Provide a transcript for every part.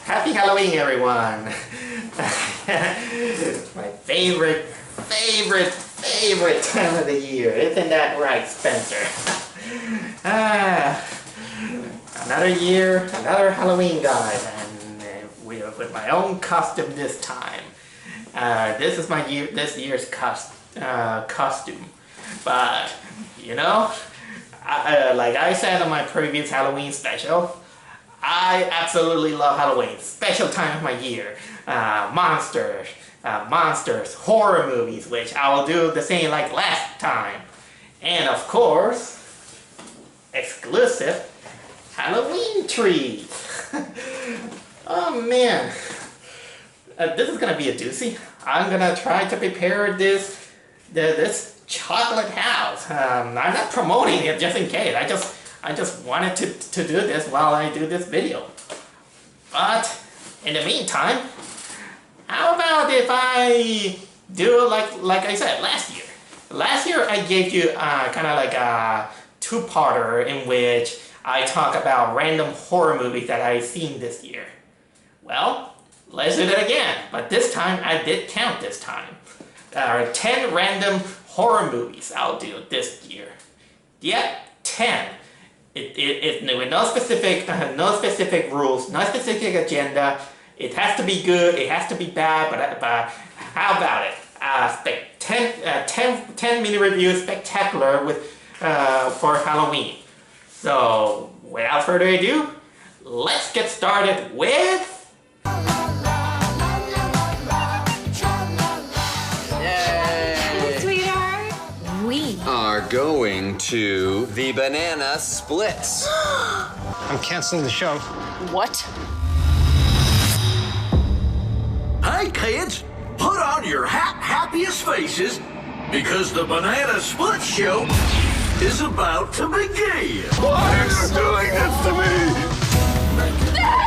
Happy Halloween, everyone! My favorite time of the year. Isn't that right, Spencer? Another year, another Halloween, guys, and with my own costume this time. This is this year's costume. But you know, like I said on my previous Halloween special, I absolutely love Halloween. Special time of my year. Monsters, horror movies, which I will do the same like last time. And of course, exclusive Halloween trees. Oh man, this is gonna be a doozy. I'm gonna try to prepare this chocolate house. I'm not promoting it just in case. I just wanted to do this while I do this video. But in the meantime, how about if I do like I said last year? Last year I gave you kind of like a two-parter in which I talk about random horror movies that I've seen this year. Well, let's do that again, but this time I did count this time. 10 random horror movies I'll do this year. Yep, 10. With no specific rules, no specific agenda. It has to be good, it has to be bad, but how about it? 10 mini reviews spectacular for Halloween. So, without further ado, let's get started with... Are going to the banana splits. I'm canceling the show. What? Hey kids, put on your happiest faces because the Banana Split Show is about to begin. Why are you doing this to me?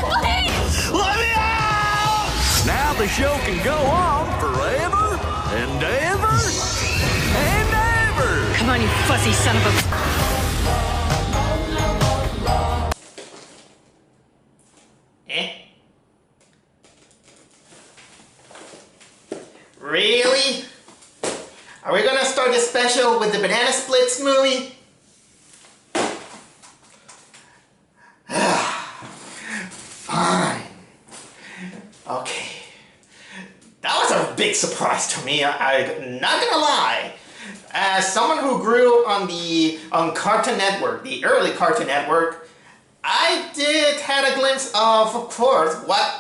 Please! Let me out! Now the show can go on forever and ever and ever. Come on, you fuzzy son of a... Really? Are we gonna start this special with the Banana Splits movie? Fine. Okay. That was a big surprise to me, I'm not gonna lie. As someone who grew on Cartoon Network, the early Cartoon Network, I did had a glimpse of course,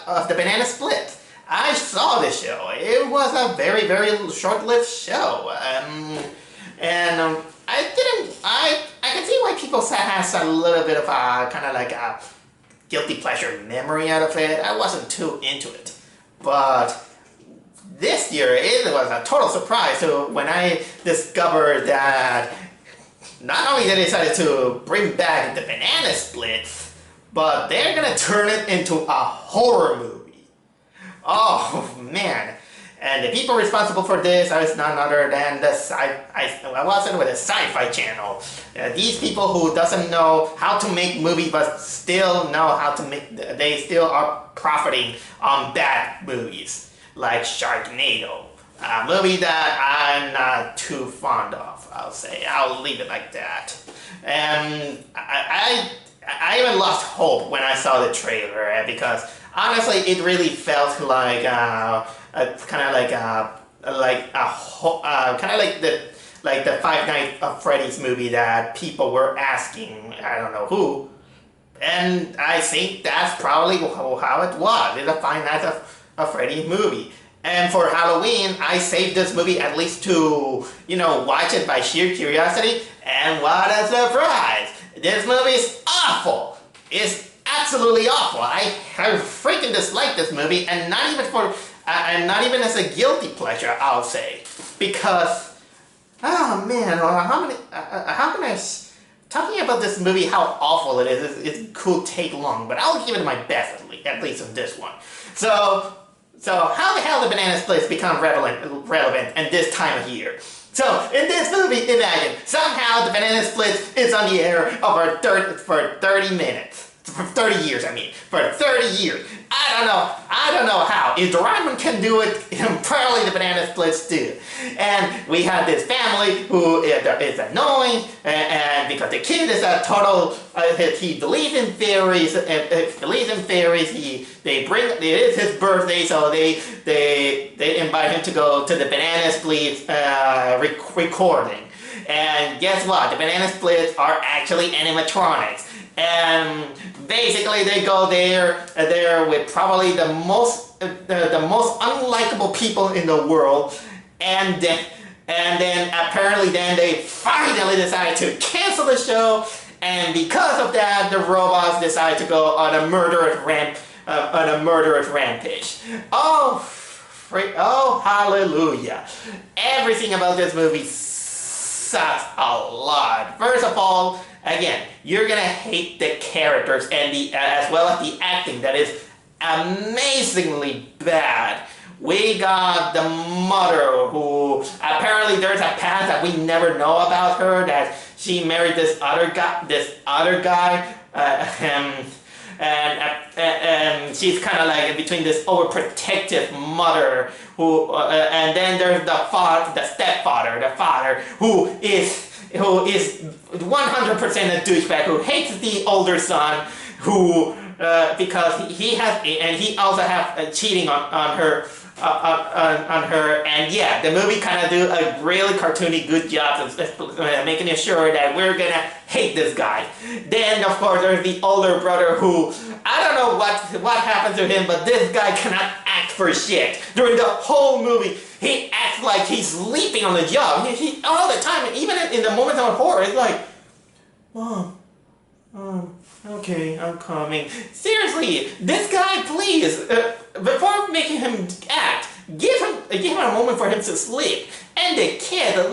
of the Banana Split. I saw this show. It was a very, very short-lived show, I can see why people has a little bit of a kind of like a guilty pleasure memory out of it. I wasn't too into it, but this year it was a total surprise. So when I discovered that not only they decided to bring back the Banana Splits, but they're gonna turn it into a horror movie. Oh man! And the people responsible for this are none other than the Sci-Fi Channel. These people who doesn't know how to make movies but still know how to make. They still are profiting on bad movies like Sharknado, a movie that I'm not too fond of. I'll say. I'll leave it like that. And I even lost hope when I saw the trailer because honestly, it really felt like the Five Nights at Freddy's movie that people were asking. I don't know who, and I think that's probably how it was. It's a Five Nights at Freddy's movie. And for Halloween, I saved this movie at least to, watch it by sheer curiosity. And what a surprise! This movie is awful. It's absolutely awful. I freaking dislike this movie, and not even as a guilty pleasure, I'll say, because, oh man, how can I? Talking about this movie, how awful it is, it could take long, but I'll give it my best at least on this one. So how the hell did Banana Splits become relevant in this time of year? So, in this movie, imagine, somehow the Banana Splits is on the air for 30 minutes. For 30 years, I mean. For 30 years. I don't know how. If Doraemon can do it, probably the Banana Splits do. And we have this family who is annoying, and because the kid is a total, he believes in fairies, it is his birthday, so they invite him to go to the Banana Splits recording. And guess what? The Banana Splits are actually animatronics. And basically they go there with probably the most unlikable people in the world, and then apparently they finally decide to cancel the show, and because of that the robots decide to go on a murderous rampage. Oh hallelujah. Everything about this movie sucks a lot. First of all, again, you're gonna hate the characters and as well as the acting that is amazingly bad. We got the mother who apparently there's a past that we never know about her, that she married this other guy, and she's kind of like between this overprotective mother who, and then there's the stepfather, the father who is 100% a douchebag who hates the older son, who because he also has cheating on her. And yeah, the movie kind of do a really cartoony good job of making sure that we're gonna hate this guy. Then of course there's the older brother who, I don't know what happened to him, but this guy cannot act for shit. During the whole movie, he acts like he's sleeping on the job. He all the time, and even in the moments of horror, it's like, okay, I'm coming. Seriously, this guy, please, before making him act, give him a moment for him to sleep. And the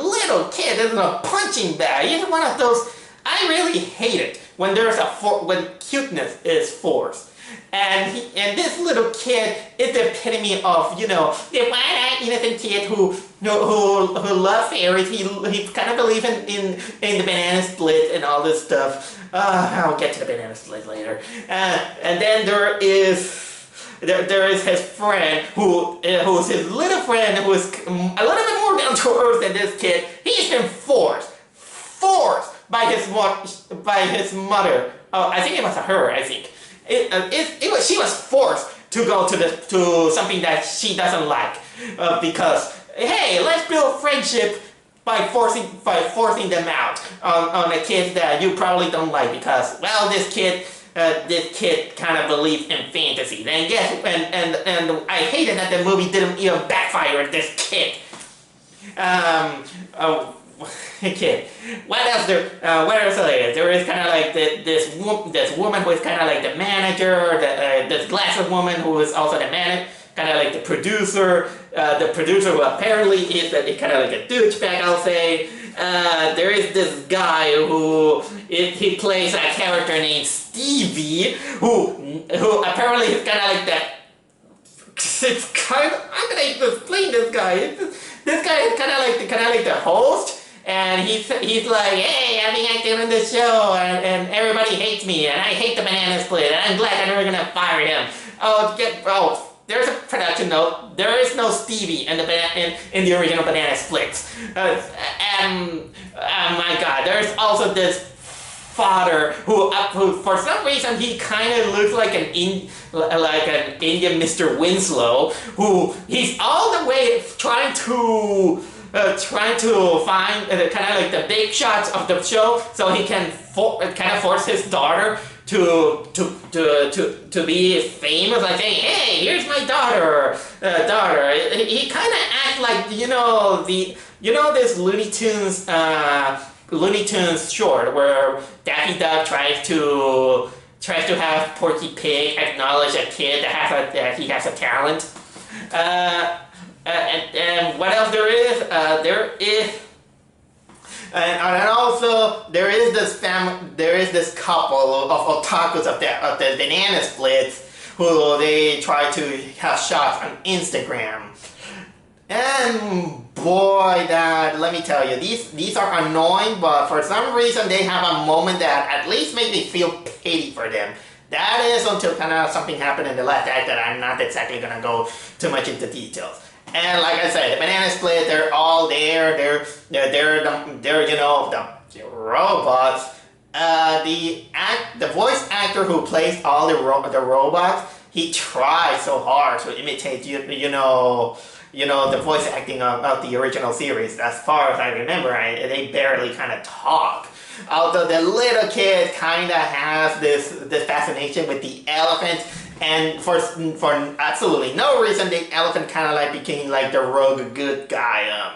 little kid is in a punching bag. He's one of those. I really hate it when when cuteness is forced. And this little kid is the epitome of, the wide-eyed innocent kid who loves fairies. He kind of believes in the Banana Split and all this stuff. I'll get to the Banana Split later. And then there is his friend who's his little friend who is a little bit more down to earth than this kid. He's been forced by his mother. Oh, I think it was her. I think. She was forced to go to something that she doesn't like, because hey, let's build friendship by forcing them out on a kid that you probably don't like, because well, this kid kind of believes in fantasy. And I hated that the movie didn't even backfire at this kid. Okay, what else there is? There is kind of like this woman who is kind of like the manager, this glasses woman who is also the manager, kind of like the producer. The producer who apparently is kind of like a douchebag, I'll say. There is this guy who he plays a character named Stevie, who apparently is kind of like that. It's kind of, I'm gonna explain this guy. This guy is kind of like the host. And he's like, hey, I've been acting in this show, and everybody hates me, and I hate the Banana Split, and I'm glad I'm never gonna fire him. There's a production note. There is no Stevie in the original Banana Splits. And oh my God, there's also this father who for some reason he kind of looks like an Indian Mr. Winslow, who he's all the way trying to find kind of like the big shots of the show, so he can kind of force his daughter to be famous, like saying, "Hey, here's my daughter." He kind of acts like this Looney Tunes short where Daffy Duck tries to have Porky Pig acknowledge a kid that he has a talent. And what else there is? And also there is this couple of otakus of the Banana Splits who they try to have shots on Instagram. And boy, let me tell you, these are annoying, but for some reason they have a moment that at least made me feel pity for them. That is until kind of something happened in the last act that I'm not exactly gonna go too much into details. And like I said, the banana split, they're all there. They're you know, the robots. The voice actor who plays all the robots, he tries so hard to imitate you know the voice acting of the original series. As far as I remember, they barely kind of talk. Although the little kid kind of has this fascination with the elephant, and for absolutely no reason, the elephant kind of like became like the rogue good guy.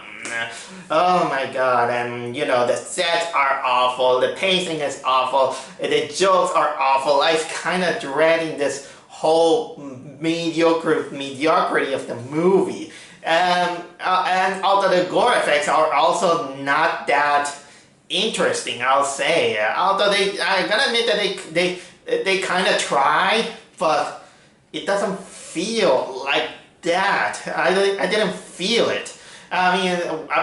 Oh my god, and you know, the sets are awful, the pacing is awful, the jokes are awful. I'm kind of dreading this whole mediocrity of the movie. And although the gore effects are also not that interesting, I'll say. Although I gotta admit that they kind of try, but it doesn't feel like that. I didn't feel it. I mean,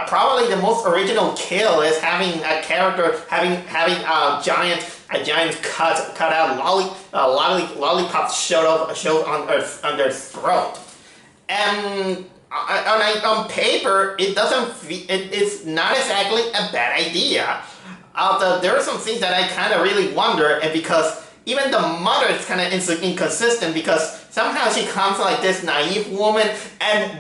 probably the most original kill is having a character having a giant cut out lollipop showed on their throat, and on paper it doesn't it's not exactly a bad idea. Although there are some things that I kind of really wonder, and because even the mother is kind of inconsistent, because somehow she comes like this naive woman,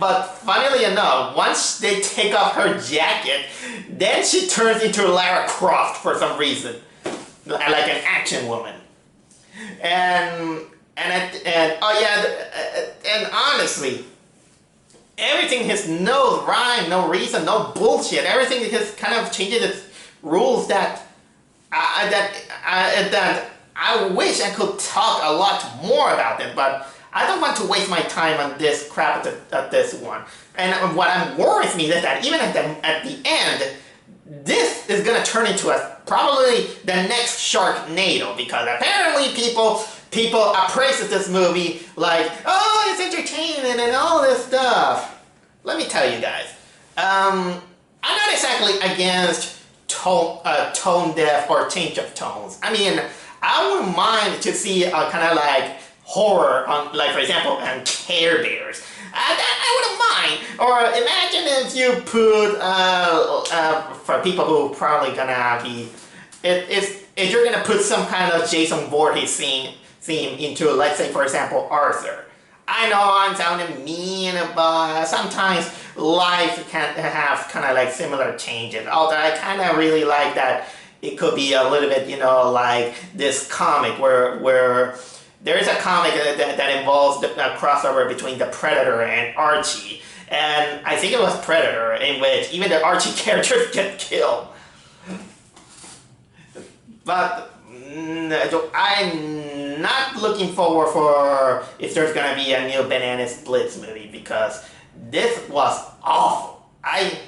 but funnily enough, once they take off her jacket, then she turns into Lara Croft for some reason, like an action woman. And honestly, everything has no rhyme, no reason, no bullshit. Everything just kind of changes its rules that I wish I could talk a lot more about it, but I don't want to waste my time on this crap at this one. And what worries me is that even at the end, this is gonna turn into probably the next Sharknado, because apparently people appraise this movie like, oh, it's entertaining and all this stuff. Let me tell you guys, I'm not exactly against tone deaf or change of tones. I mean, I wouldn't mind to see a kind of like horror on, like for example, on Care Bears. I wouldn't mind. Or imagine if you put for people who probably gonna be, if you're gonna put some kind of Jason Voorhees theme into, let's say for example, Arthur. I know I'm sounding mean, but sometimes life can have kind of like similar changes. Although I kind of really like that it could be a little bit, you know, like this comic where there is a comic that involves a crossover between the Predator and Archie. And I think it was Predator, in which even the Archie characters get killed. But I'm not looking forward for if there's gonna be a new Banana Splits movie, because this was awful. I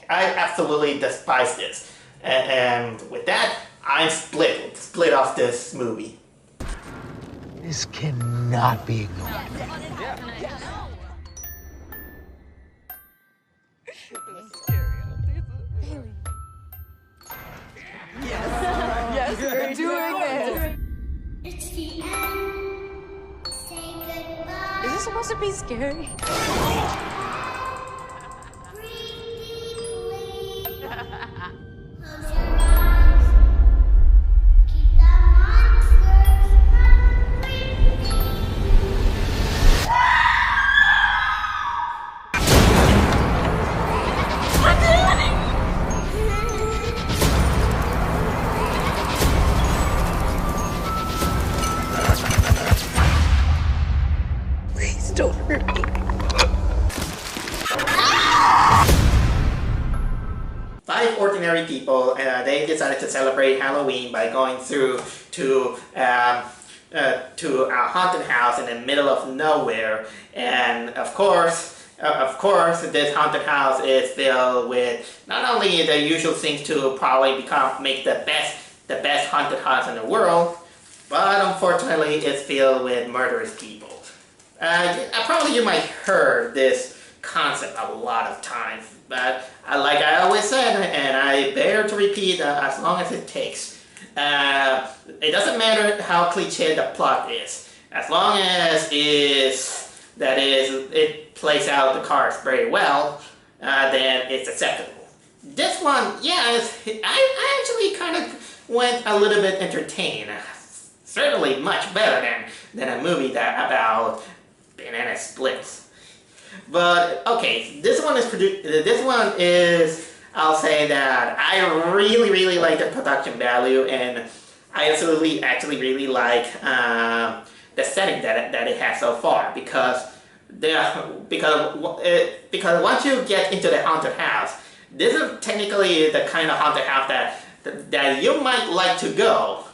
absolutely despise this. And with that, I'm split off this movie. This cannot be ignored. Yes, we're doing it. It's the end. Say goodbye. Is this supposed to be scary? Close your eyes. Keep the monsters from breathing. Please don't hurt me. Five ordinary people, they decided to celebrate Halloween by going to a haunted house in the middle of nowhere. And of course, this haunted house is filled with not only the usual things to probably make the best haunted house in the world, but unfortunately it's filled with murderous people. Probably you might heard this concept a lot of times, but like I always said, and I bear to repeat as long as it takes, It doesn't matter how cliche the plot is, as long as it plays out the cards very well, then it's acceptable. This one, yeah, I actually kind of went a little bit entertained. Certainly much better than a movie about banana splits. But okay, this one is I'll say that I really like the production value, and I actually really like the setting that it has so far, because once you get into the haunted house, this is technically the kind of haunted house that you might like to go,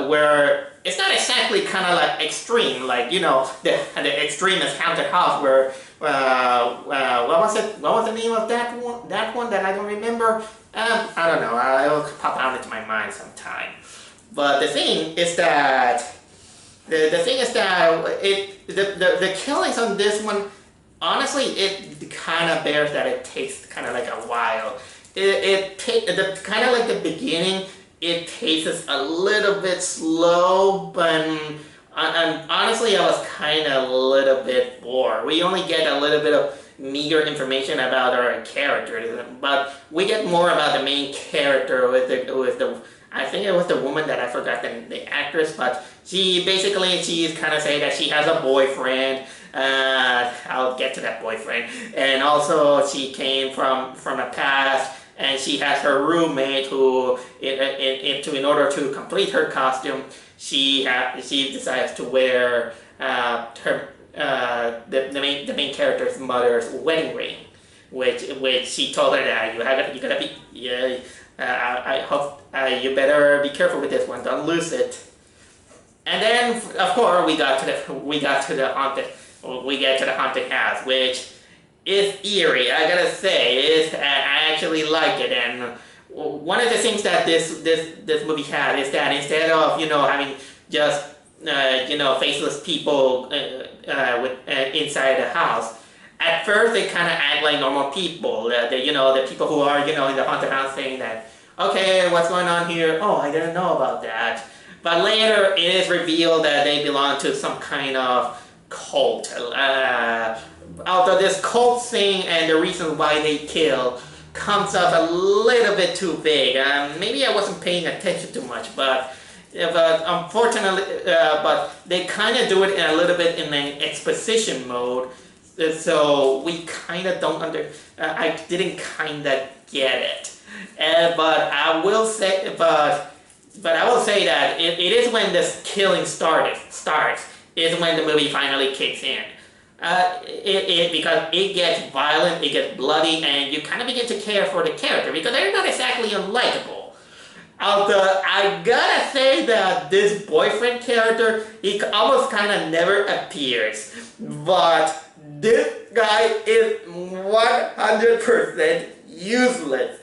where it's not exactly kind of like extreme, like, you know, the extremist haunted house where what was the name of that one that I don't remember? I don't know, it'll pop out into my mind sometime. But the thing is that the killings on this one, honestly, it kind of bears that it takes kind of like a while. Kind of like the beginning, it paces a little bit slow, but honestly, I was kind of a little bit bored. We only get a little bit of meager information about our characters, but we get more about the main character with the I think it was the woman that I forgot the actress, but she's kind of saying that she has a boyfriend. I'll get to that boyfriend. And also she came from a past, and she has her roommate who, in order to complete her costume, she decides to wear the main character's mother's wedding ring, which she told her that you gotta be. I hope you better be careful with this one. Don't lose it. And then, of course, we get to the haunted house, which is eerie. I gotta say, I actually like it. And one of the things that this movie had is that instead of having just faceless people inside the house, at first they kind of act like normal people. The people who are in the haunted house saying that, okay, what's going on here? Oh, I didn't know about that. But later it is revealed that they belong to some kind of cult. Although this cult thing and the reason why they kill comes off a little bit too vague. Maybe I wasn't paying attention too much, but unfortunately, but they kind of do it a little bit in an exposition mode. So we kind of don't I didn't kind of get it. But I will say that it is when this killing starts is when the movie finally kicks in. Because it gets violent, it gets bloody, and you kind of begin to care for the character because they're not exactly unlikable. Although I gotta say that this boyfriend character, he almost kind of never appears, but this guy is 100% useless.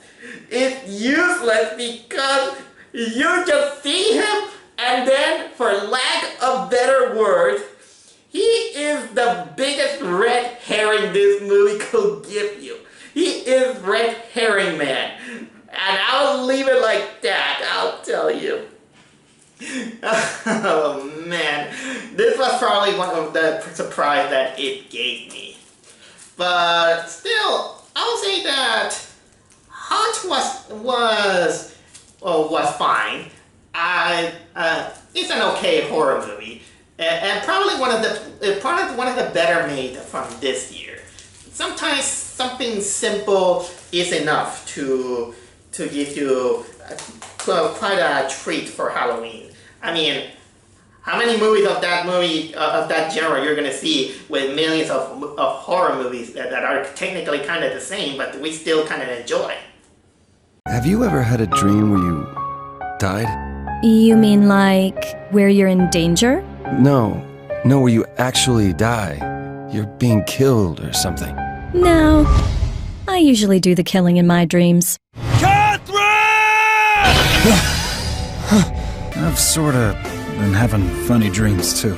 It's useless because you just see him, and then, for lack of better words, he is the biggest red herring this movie could give you. He is red herring man. And I'll leave it like that, I'll tell you. Oh man, this was probably one of the surprise that it gave me. But still, I'll say that Haunt was fine. It's an okay horror movie, and probably one of the better made from this year. Sometimes something simple is enough to give you quite a treat for Halloween. I mean, how many movies of that genre you're gonna see with millions of horror movies that are technically kind of the same, but we still kind of enjoy? Have you ever had a dream where you died? You mean like where you're in danger? No, where you actually die. You're being killed or something. No, I usually do the killing in my dreams. I've sorta been having funny dreams too.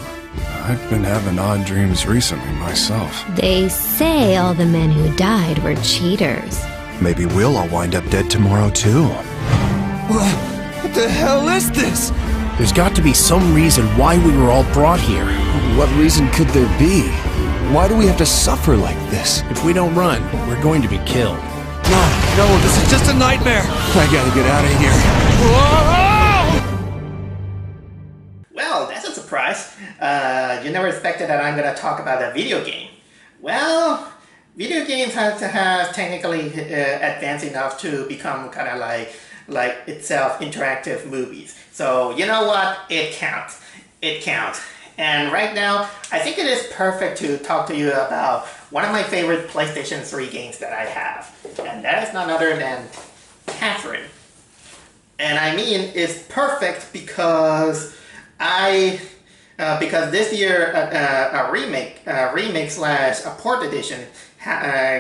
I've been having odd dreams recently myself. They say all the men who died were cheaters. Maybe we'll all wind up dead tomorrow too. What the hell is this? There's got to be some reason why we were all brought here. What reason could there be? Why do we have to suffer like this? If we don't run, we're going to be killed. No, this is just a nightmare. I gotta get out of here. Whoa! Well, that's a surprise. You never expected that I'm gonna talk about a video game. Well, video games has technically advanced enough to become kind of like itself interactive movies. So you know what? It counts. It counts. And right now, I think it is perfect to talk to you about one of my favorite PlayStation 3 games that I have. And that is none other than Catherine. And I mean, it's perfect because because this year a remake slash a port edition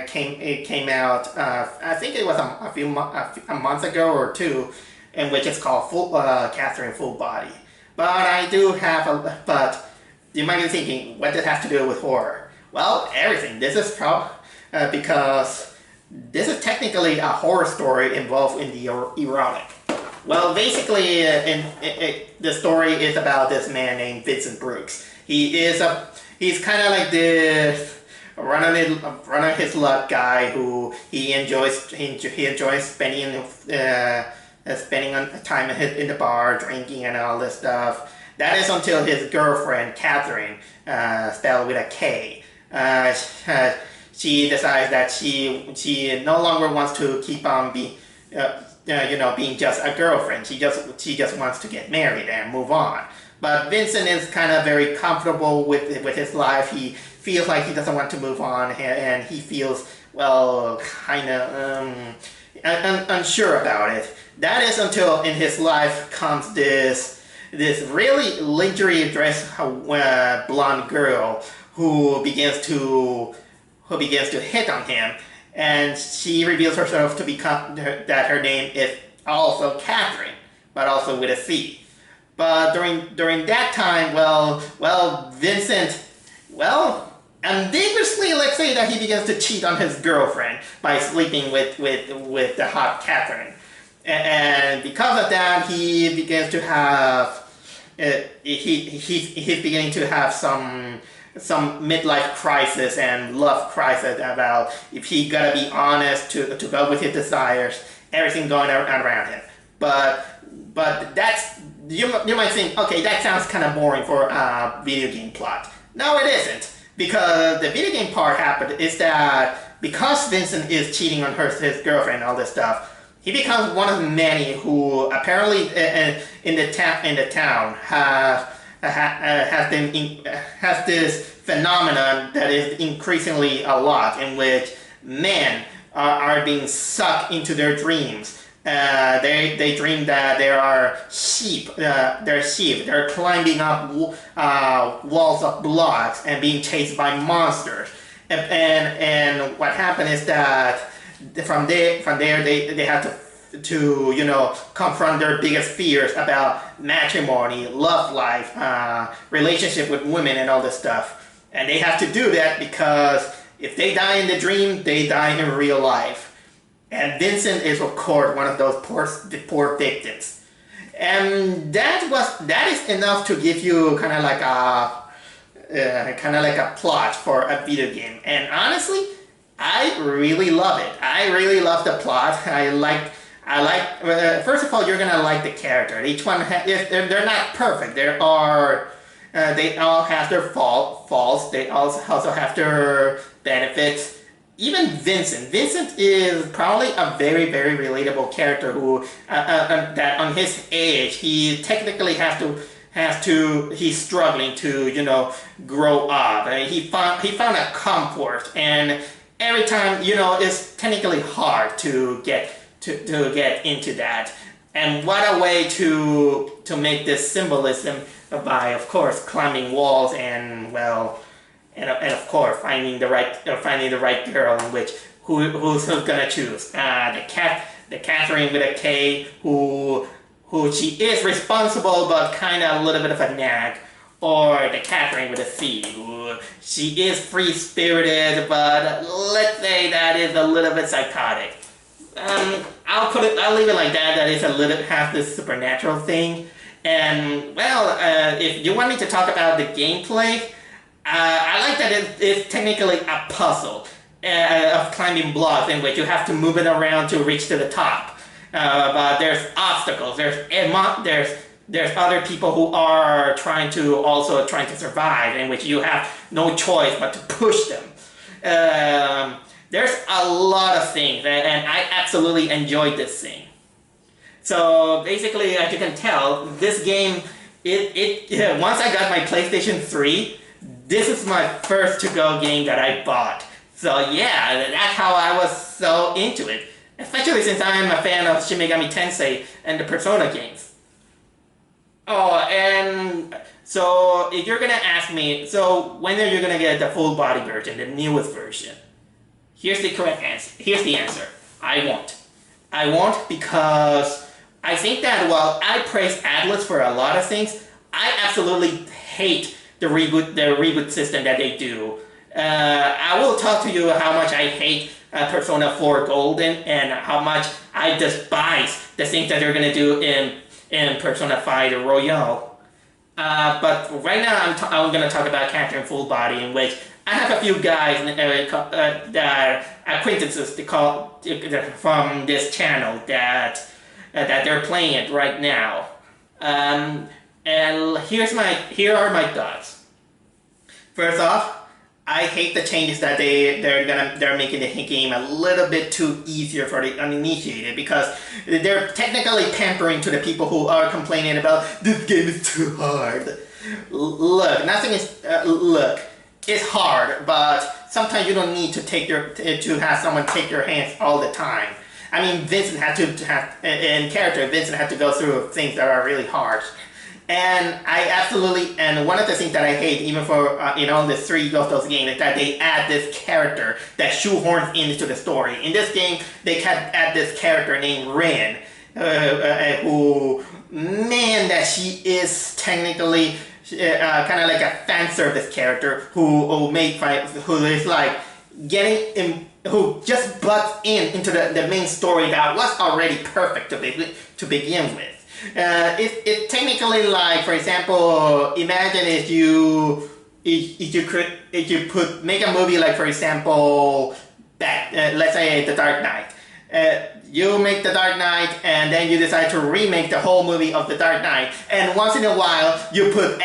came out. I think it was a month ago or two, in which it's called Catherine Full Body. But but you might be thinking, what does it have to do with horror? Well, everything. This is because this is technically a horror story involved in the erotic. Well, basically, the story is about this man named Vincent Brooks. He's kind of like this run of his luck guy who he enjoys spending time in the bar, drinking and all this stuff. That is until his girlfriend, Catherine, spelled with a K, she decides that she no longer wants to keep on being just a girlfriend. She just wants to get married and move on. But Vincent is kind of very comfortable with his life. He feels like he doesn't want to move on, and he feels, well, kind of unsure about it. That is until in his life comes this really lingerie dressed blonde girl who begins to hit on him, and she reveals herself to become that her name is also Catherine, but also with a C. But during that time, well, Vincent, ambiguously, let's say that he begins to cheat on his girlfriend by sleeping with the hot Catherine. And because of that, he begins to have he's beginning to have some midlife crisis and love crisis about if he gotta be honest to go with his desires, everything going around him. But that's you might think, okay, that sounds kind of boring for a video game plot. No, it isn't, because the video game part happened is that because Vincent is cheating on his girlfriend and all this stuff, he becomes one of many who apparently in the town has this phenomenon that is increasingly a lot, in which men are being sucked into their dreams. They dream that there are sheep. They're climbing up walls of blocks and being chased by monsters. And what happened is that from there they have to confront their biggest fears about matrimony, love life, relationship with women, and all this stuff. And they have to do that because if they die in the dream, they die in real life. And Vincent is, of course, one of those poor victims. And that is enough to give you kind of like a plot for a video game. And honestly, I really love it. I really love the plot. First of all, you're gonna like the character. Each one, they're not perfect. They all have their faults. They also have their benefits. Even Vincent is probably a very, very relatable character who, that on his age, he technically he's struggling to, grow up. He found a comfort, and every time, it's technically hard to get into that. And what a way to make this symbolism by, of course, climbing walls and of course finding the right girl in which who's gonna choose the Catherine with a K who she is responsible but kind of a little bit of a nag, or the Catherine with a C who she is free-spirited but let's say that is a little bit psychotic. I'll leave it like that. That it's a little has this supernatural thing. And well, if you want me to talk about the gameplay, I like that it's technically a puzzle of climbing blocks in which you have to move it around to reach to the top. But there's obstacles. There's other people who are trying to survive, in which you have no choice but to push them. There's a lot of things, and I absolutely enjoyed this thing. So basically, as you can tell, this game, once I got my PlayStation 3, this is my first to-go game that I bought. So yeah, that's how I was so into it. Especially since I am a fan of Shin Megami Tensei and the Persona games. Oh, and so if you're gonna ask me, so when are you gonna get the full body version, the newest version? Here's the correct answer. Here's the answer. I won't. I won't because I think that while I praise Atlus for a lot of things, I absolutely hate the reboot system that they do. I will talk to you how much I hate Persona 4 Golden and how much I despise the things that they're gonna do in Persona 5 Royale. But right now I'm gonna talk about Catherine Full Body, in which I have a few guys that are acquaintances from this channel that they're playing it right now. And here are my thoughts. First off, I hate the changes that they're making the game a little bit too easier for the uninitiated, because they're technically pampering to the people who are complaining about this game is too hard. Look, it's hard, but sometimes you don't need to have someone take your hands all the time. I mean, Vincent had to go through things that are really hard. And and one of the things that I hate, even for all the three of those games, is that they add this character that shoehorns into the story. In this game, they can add this character named Rin, who, man, that she is technically kind of like a fan service character who is like who just butts into the main story that was already perfect to begin with. It technically, like, for example, imagine if you make a movie, like, for example, let's say The Dark Knight. You make The Dark Knight, and then you decide to remake the whole movie of The Dark Knight, and once in a while you put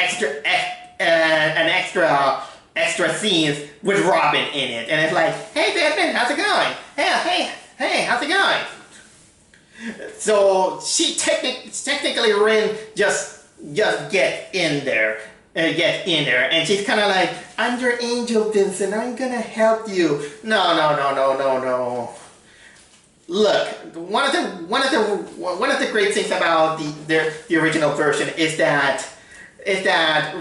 extra scenes with Robin in it, and it's like, hey Batman, how's it going? Hey, how's it going? So she technically Rin just get in there, and she's kind of like, I'm your angel, Vincent. I'm gonna help you. No. Look, one of the great things about the original version is that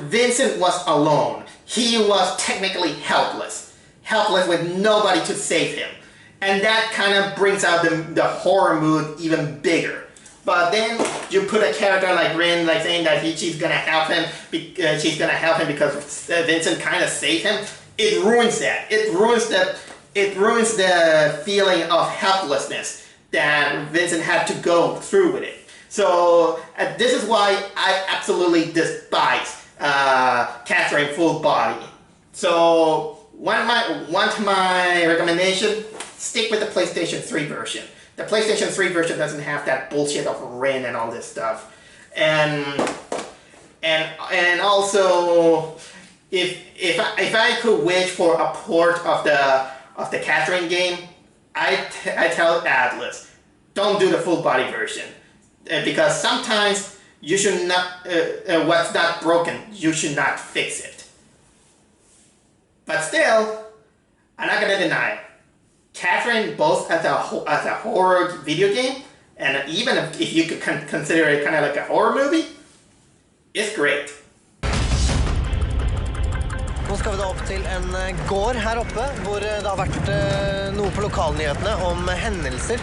Vincent was alone. He was technically helpless with nobody to save him. And that kind of brings out the horror mood even bigger. But then you put a character like Rin, like saying that she's gonna help him because Vincent kind of saved him. It ruins that. It ruins the feeling of helplessness that Vincent had to go through with it. So this is why I absolutely despise Catherine Full Body. So want my recommendation? Stick with the PlayStation 3 version. The PlayStation 3 version doesn't have that bullshit of Rin and all this stuff. And also, if I could wish for a port of the Catherine game, I tell Atlus, don't do the full body version, because sometimes you should not what's not broken, you should not fix it. But still, I'm not gonna deny it. Catherine, both as a horror video game, and even if you could consider it kind of like a horror movie, it's great. Nå skal vi da opp til en gård her oppe, hvor det har vært noe på lokalnyhetene om hendelser.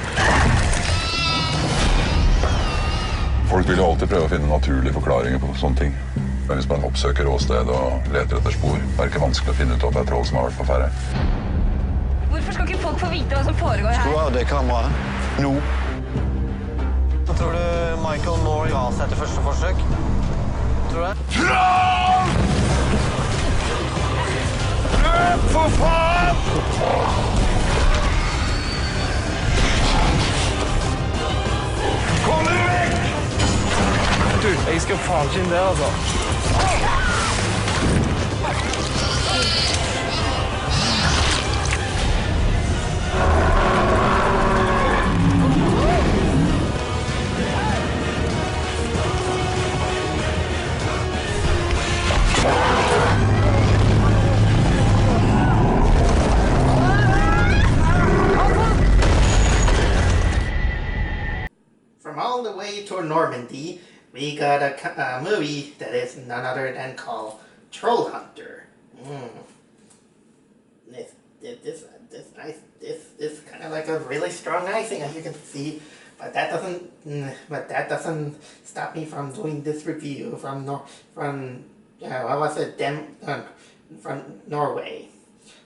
Folk vil jo alltid prøve å finne naturlige forklaringer på sånne ting. Men hvis man oppsøker åsted og leter etter spor, er det ikke vanskelig å finne ut om det er troll som har vært på ferde. Hvor Hvorfor skal ikke folk få vite hva som foregår her? Skru av det kameraet. Nå. Tror du Michael Moore ga seg etter første forsøk? Tror du det? Troll! Løp, for faen! Kom dere vekk! Du, jeg skal faen ikke inn der, altså. From all the way to Normandy, we got a movie that is none other than called Troll Hunter. This kind of like a really strong icing, as you can see, but that doesn't stop me from doing this review from from Norway.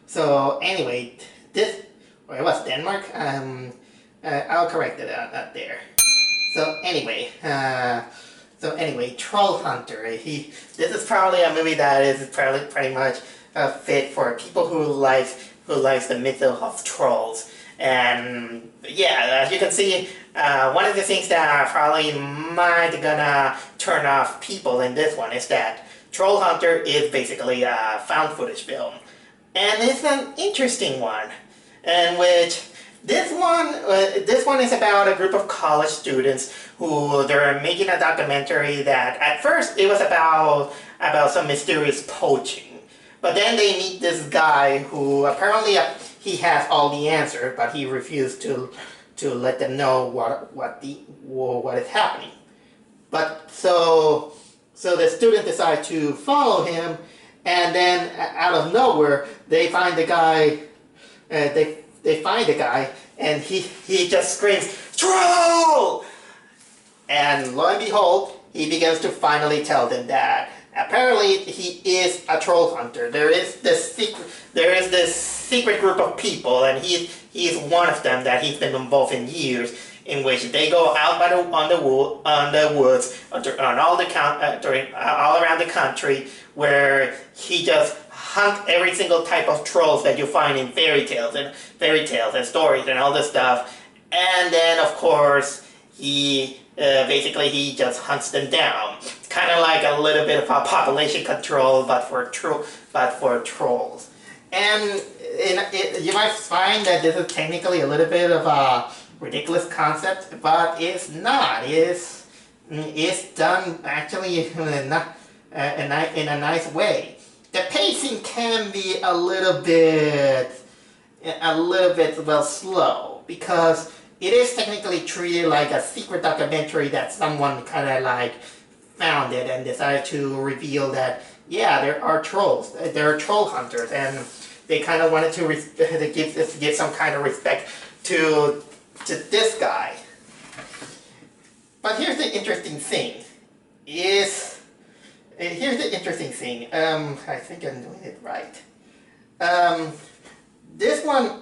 So anyway, it was Denmark. I'll correct it out there. So anyway, Troll Hunter. This is probably a movie that is probably pretty much fit for people who likes the mythos of trolls. And yeah, as you can see, one of the things that probably might gonna turn off people in this one is that Troll Hunter is basically a found footage film, and it's an interesting one, in which this one is about a group of college students who they're making a documentary that at first it was about some mysterious poaching, but then they meet this guy who apparently he has all the answers, but he refused to let them know what is happening. But so the students decide to follow him, and then out of nowhere they find the guy. They find the guy, and he just screams, "Troll!" And lo and behold, he begins to finally tell them that apparently he is a troll hunter. There is this secret group of people, and he's one of them that he's been involved in years, in which they go out on the woods all around the country, where he just hunt every single type of trolls that you find in fairy tales and stories and all this stuff. And then of course he just hunts them down. It's kind of like a little bit of a population control, but for trolls. And you might find that this is technically a little bit of a ridiculous concept, but it's not. It's done actually in a nice way. The pacing can be a little bit slow, because it is technically treated like a secret documentary that someone kind of like found it and decided to reveal that, yeah, there are trolls, there are troll hunters, and they kind of wanted to give some kind of respect to this guy. But here's the interesting thing. I think I'm doing it right. This one,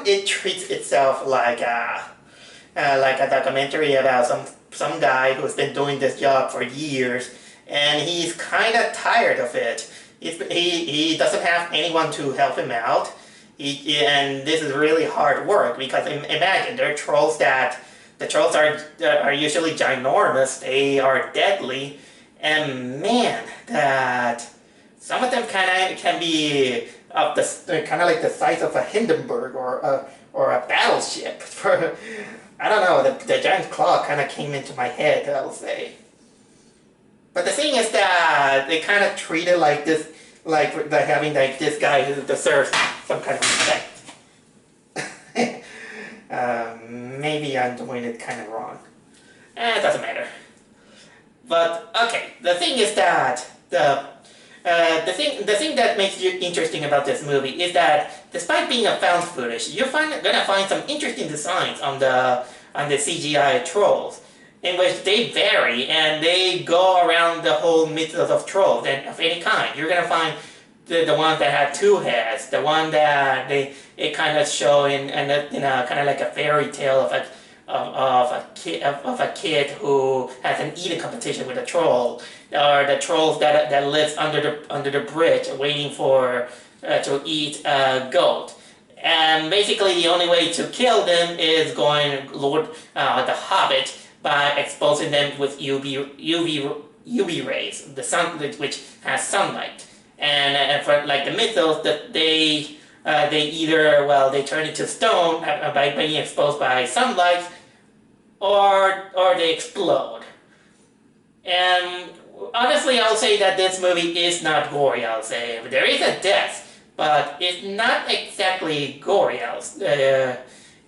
it treats itself like a documentary about some guy who's been doing this job for years, and he's kind of tired of it. He doesn't have anyone to help him out, and this is really hard work, because imagine there are trolls that the trolls are usually ginormous. They are deadly. And man, that some of them can be kind of like the size of a Hindenburg or a battleship. I don't know. The giant claw kind of came into my head, I'll say. But the thing is that they kind of treat it like this, like having like this guy who deserves some kind of respect. Maybe I'm doing it kind of wrong. It doesn't matter. But okay, the thing is that the thing that makes you interesting about this movie is that despite being a found footage, you're gonna find some interesting designs on the CGI trolls, in which they vary and they go around the whole mythos of trolls and of any kind. You're gonna find the one that had two heads, the one that it kind of show in kind of like a fairy tale of a kid who has an eating competition with a troll, or the trolls that lives under the bridge waiting for to eat a goat. And basically the only way to kill them is going Lord the Hobbit by exposing them with UV rays, the sun, which has sunlight. And for like the mythos, that they either, well, they turn into stone by being exposed by sunlight, or they explode. And honestly, I'll say that this movie is not gory. I'll say there is a death, but it's not exactly gory.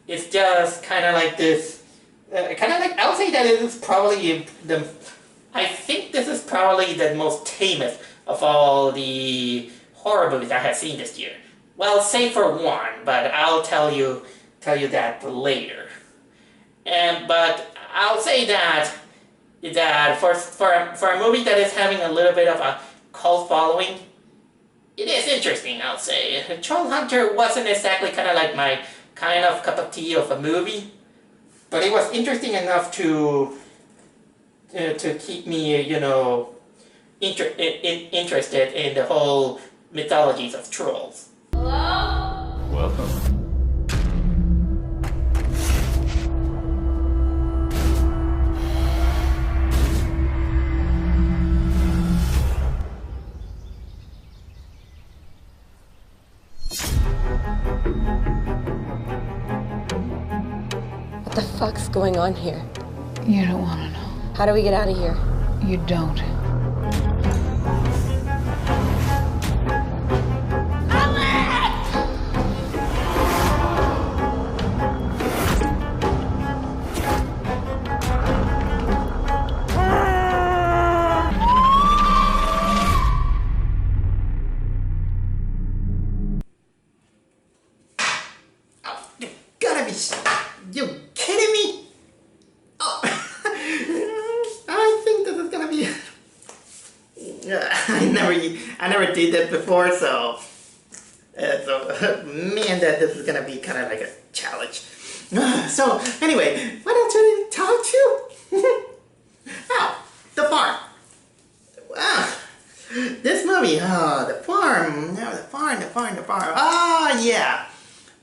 It's just kind of like this, kind of like, I'll say that it is probably I think this is probably the most tamest of all the horror movies I have seen this year. Well, save for one, but I'll tell you that later. But I'll say that for a movie that is having a little bit of a cult following, it is interesting, I'll say. Troll Hunter wasn't exactly kind of like my kind of cup of tea of a movie, but it was interesting enough to keep me, interested in the whole mythologies of trolls. Hello? Welcome. What the fuck's going on here? You don't want to know. How do we get out of here? You don't. You kidding me? Oh. I think this is gonna be. I never did that before, so man, that this is gonna be kind of like a challenge. So anyway, what else should we talk to? Oh, the farm. Wow, this movie. Oh, the farm. No, the farm. Oh yeah.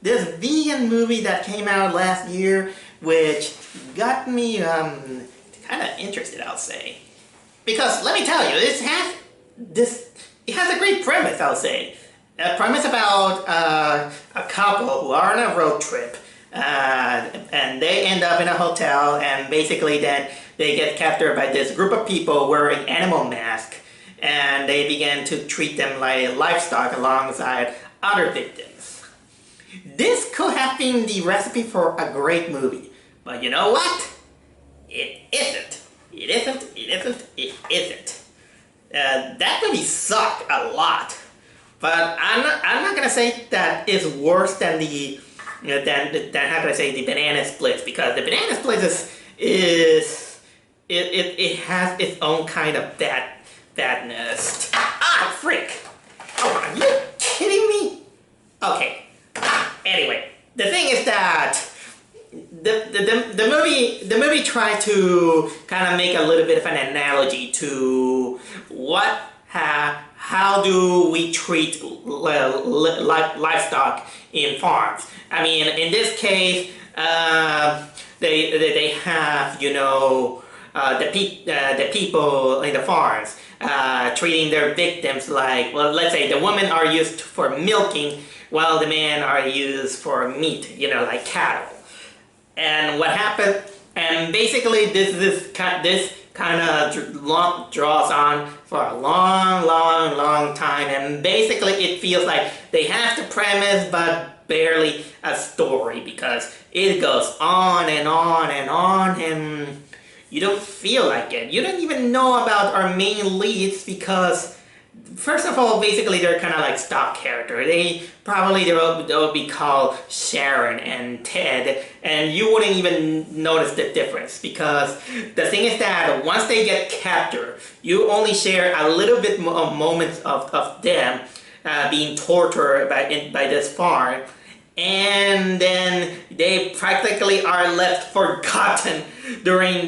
This vegan movie that came out last year, which got me kind of interested, I'll say. Because let me tell you, it has a great premise, I'll say. A premise about a couple who are on a road trip, and they end up in a hotel, and basically then they get captured by this group of people wearing animal masks, and they begin to treat them like livestock alongside other victims. This could have been the recipe for a great movie, but you know what? It isn't. It isn't. That movie sucked a lot, but I'm not gonna say that it's worse than the than how can I say, the Banana Splits, because the Banana Splits it has its own kind of badness. Ah, frick! Oh, are you kidding me? Okay. Anyway, the thing is that the movie tried to kind of make a little bit of an analogy to how do we treat livestock in farms. I mean, in this case, they have, the people in the farms treating their victims like, well, let's say the women are used for milking, while the men are used for meat, like cattle. And what happened, and basically this kind of draws on for a long time, and basically it feels like they have the premise but barely a story, because it goes on and on and on, and you don't feel like it. You don't even know about our main leads, because first of all, basically they're kind of like stock character. They'll be called Sharon and Ted, and you wouldn't even notice the difference, because the thing is that once they get captured, you only share a little bit of moments of them being tortured by this farm, and then they practically are left forgotten during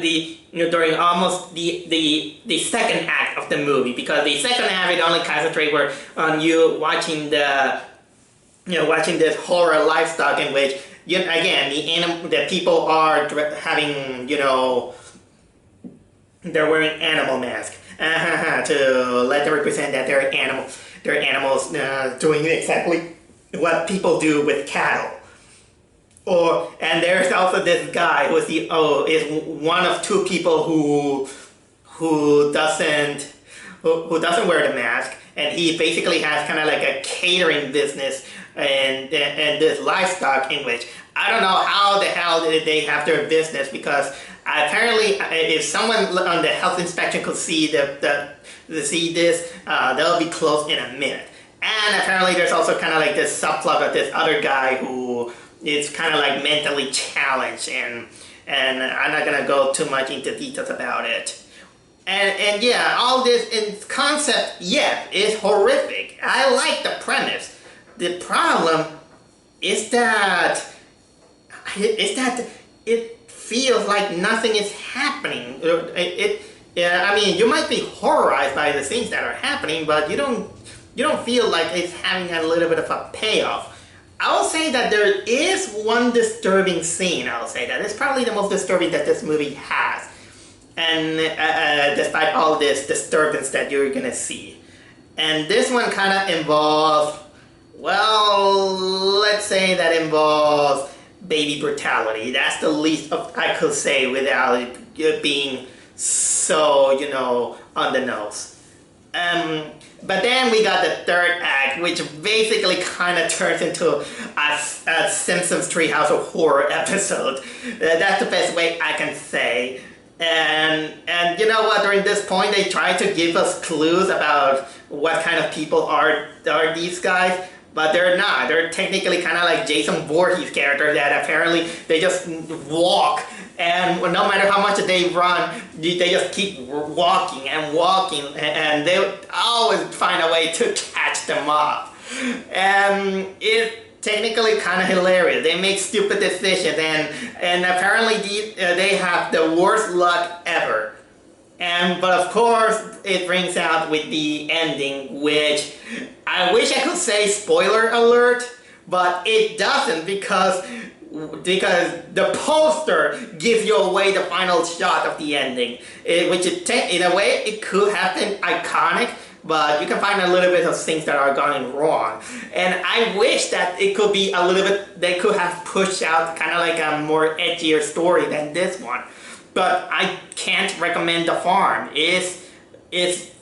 during almost the second act of the movie, because the second act it only concentrates on you watching watching this horror livestock in which again the people are having they're wearing animal masks to let them represent that they're animals doing exactly what people do with cattle. And there's also this guy who is one of two people who doesn't wear the mask, and he basically has kind of like a catering business and this livestock in which I don't know how the hell did they have their business, because apparently if someone on the health inspection could see this, they'll be closed in a minute. And apparently there's also kind of like this subplot of this other guy who is kind of like mentally challenged, and I'm not gonna go too much into details about it. And yeah, all this in concept, yeah, is horrific. I like the premise. The problem is that it feels like nothing is happening. I mean, you might be horrorized by the things that are happening, but you don't feel like it's having a little bit of a payoff. I will say that there is one disturbing scene. I will say that it's probably the most disturbing that this movie has, and despite all this disturbance that you're gonna see, and this one kind of involves, well, let's say that involves baby brutality. That's the least I could say without it being so on the nose. But then we got the third act, which basically kind of turns into a Simpsons Treehouse of Horror episode. That's the best way I can say. And you know what? During this point, they try to give us clues about what kind of people are these guys, but they're not. They're technically kind of like Jason Voorhees characters that apparently they just walk, and no matter how much they run, they just keep walking and walking, and they always find a way to catch them up. And it's technically kind of hilarious. They make stupid decisions, and apparently they have the worst luck ever. But of course, it brings out with the ending, which I wish I could say spoiler alert, but it doesn't, because the poster gives you away the final shot of the ending, which in a way it could have been iconic, but you can find a little bit of things that are going wrong. And I wish that it could be a little bit, they could have pushed out kind of like a more edgier story than this one. But I can't recommend The Farm. It's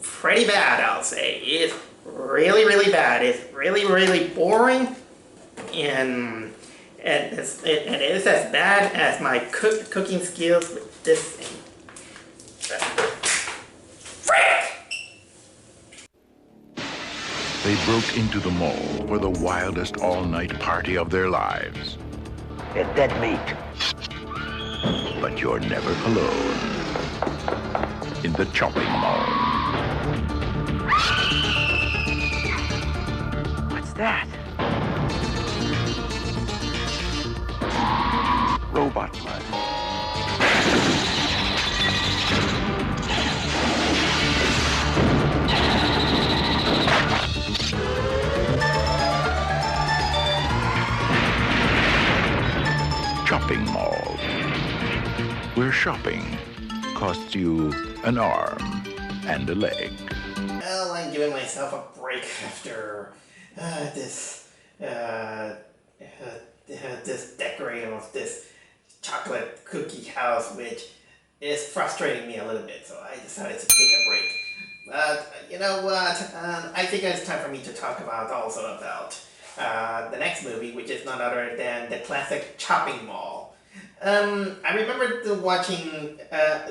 pretty bad, I'll say. It's really, really bad. It's really, really boring, and it is as bad as my cooking skills with this thing. Frick! They broke into the mall for the wildest all-night party of their lives. Get that meat. But you're never alone in the chopping mall. What's that? Robot blood. Chopping mall, where shopping costs you an arm and a leg. Well, I'm giving myself a break after this decorating of this chocolate cookie house, which is frustrating me a little bit, so I decided to take a break. But you know what? I think it's time for me to talk about the next movie, which is none other than the classic Chopping Mall. I remember